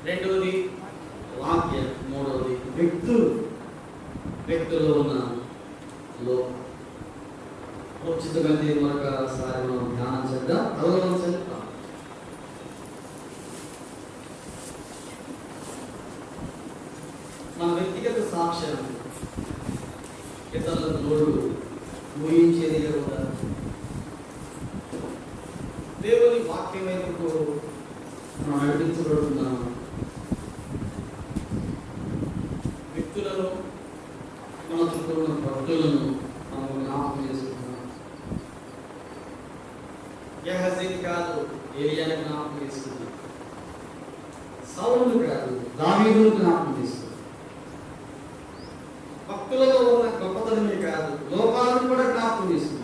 రెండవది వాక్యం, మూడవది వ్యక్తుల్లో ఉన్న లోపం. ఉచితంగా మరొకసారి మనం ధ్యానం చేద్దాం. మన వ్యక్తిగత సాక్ష్యం ఇతరులకు నోడు ఊహించేది కూడా దేవుని వాక్యం వైపు మనం నడిపించబడుతున్నాము. వ్యక్తులను, మన చుట్టూ ఉన్న భక్తులను మనం జ్ఞాపకం చేసుకుంటున్నాం. గెహజీని కాదు, ఏలియాని జ్ఞాపకం చేసుకుంటున్నాం. సౌలును కాదు, దావీదును జ్ఞాపకం చేసుకుంటున్నాం. భక్తులలో ఉన్న గొప్పతనమే కాదు, లోపాలను కూడా జ్ఞాపకం చేసుకుంటున్నాం.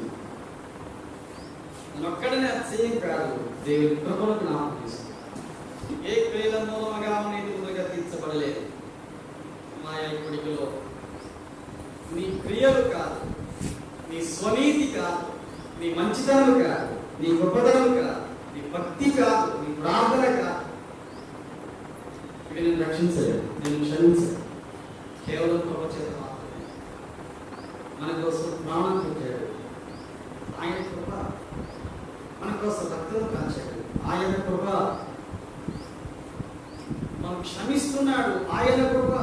ఒక్కడనే అతిశయం కాదు, దేవుని కృపను జ్ఞాపకం చేసుకుంటున్నాం. ఏ క్రియల మూలముగా నీతిగా తీర్చబడలేదు. మాయా ఇప్పటిలో నీ క్రియలు కాదు, నీ స్వనీతి కాదు, నీ మంచితనం కాదు, నీ గొప్పతనం కాదు, నీ భక్తి కాదు, నీ ప్రార్థన కాదు. ఇవి నేను రక్షించలేదు, నేను క్షమించలేదు. కేవలం కృప చేత మాత్రమే. మన కోసం ప్రాణం పెట్టాడు, ఆయన కృప. మనం క్షమిస్తున్నాడు, ఆయన కృప.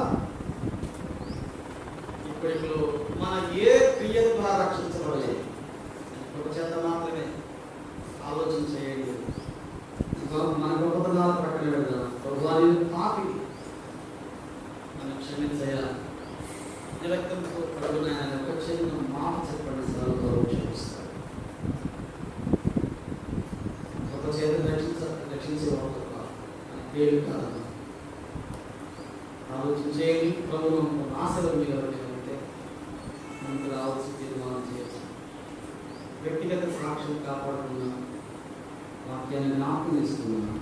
ఇప్పటిలో మన ఏ క్రియ ద్వారా రక్షించబడలేదు, కృప చేత మాత్రమే. ఆలోచన చేయండి. మన గొప్పతనాలు ప్రక్కన పెడదాం. ప్రభువాని పాపి, మనం క్షమించయ్యా. రక్తంతో కడుగున ఒక చిన్న మాట చెప్పండి సార్, క్షమిస్తాడు. ఒక చేత రక్షించేవాడు పేరు కాదు. ఆలోచన చేయండి. ప్రభుత్వం ఆశలు మీరు ఎవరికైతే మనకు రావాల్సి తీర్మానం చేయొచ్చు. వ్యక్తిగత సాక్ష్యం కాపాడుకున్నాం, వాక్యాన్ని జ్ఞాపకం చేసుకున్నాం,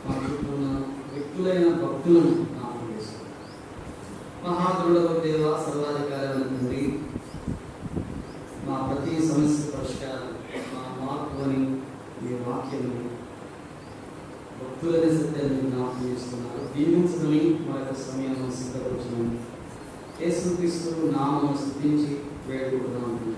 మా చుట్టూ ఉన్న వ్యక్తులైన భక్తులను జ్ఞాపకం చేసుకున్నాం. మహాదురుడవ దేవ, సర్వాధికారాన్ని తండ్రి, మా ప్రతి సమస్య పరిష్కారం, మా మార్పు అని మీ వాక్యము భక్తులని సత్యాన్ని జ్ఞాపకం చేస్తున్నారు. దీవించదని మా యొక్క సమయాన్ని సిద్ధపరచున్నాము. యేసుక్రీస్తు నామమును స్తుతించి వేడుకుంటున్నాము.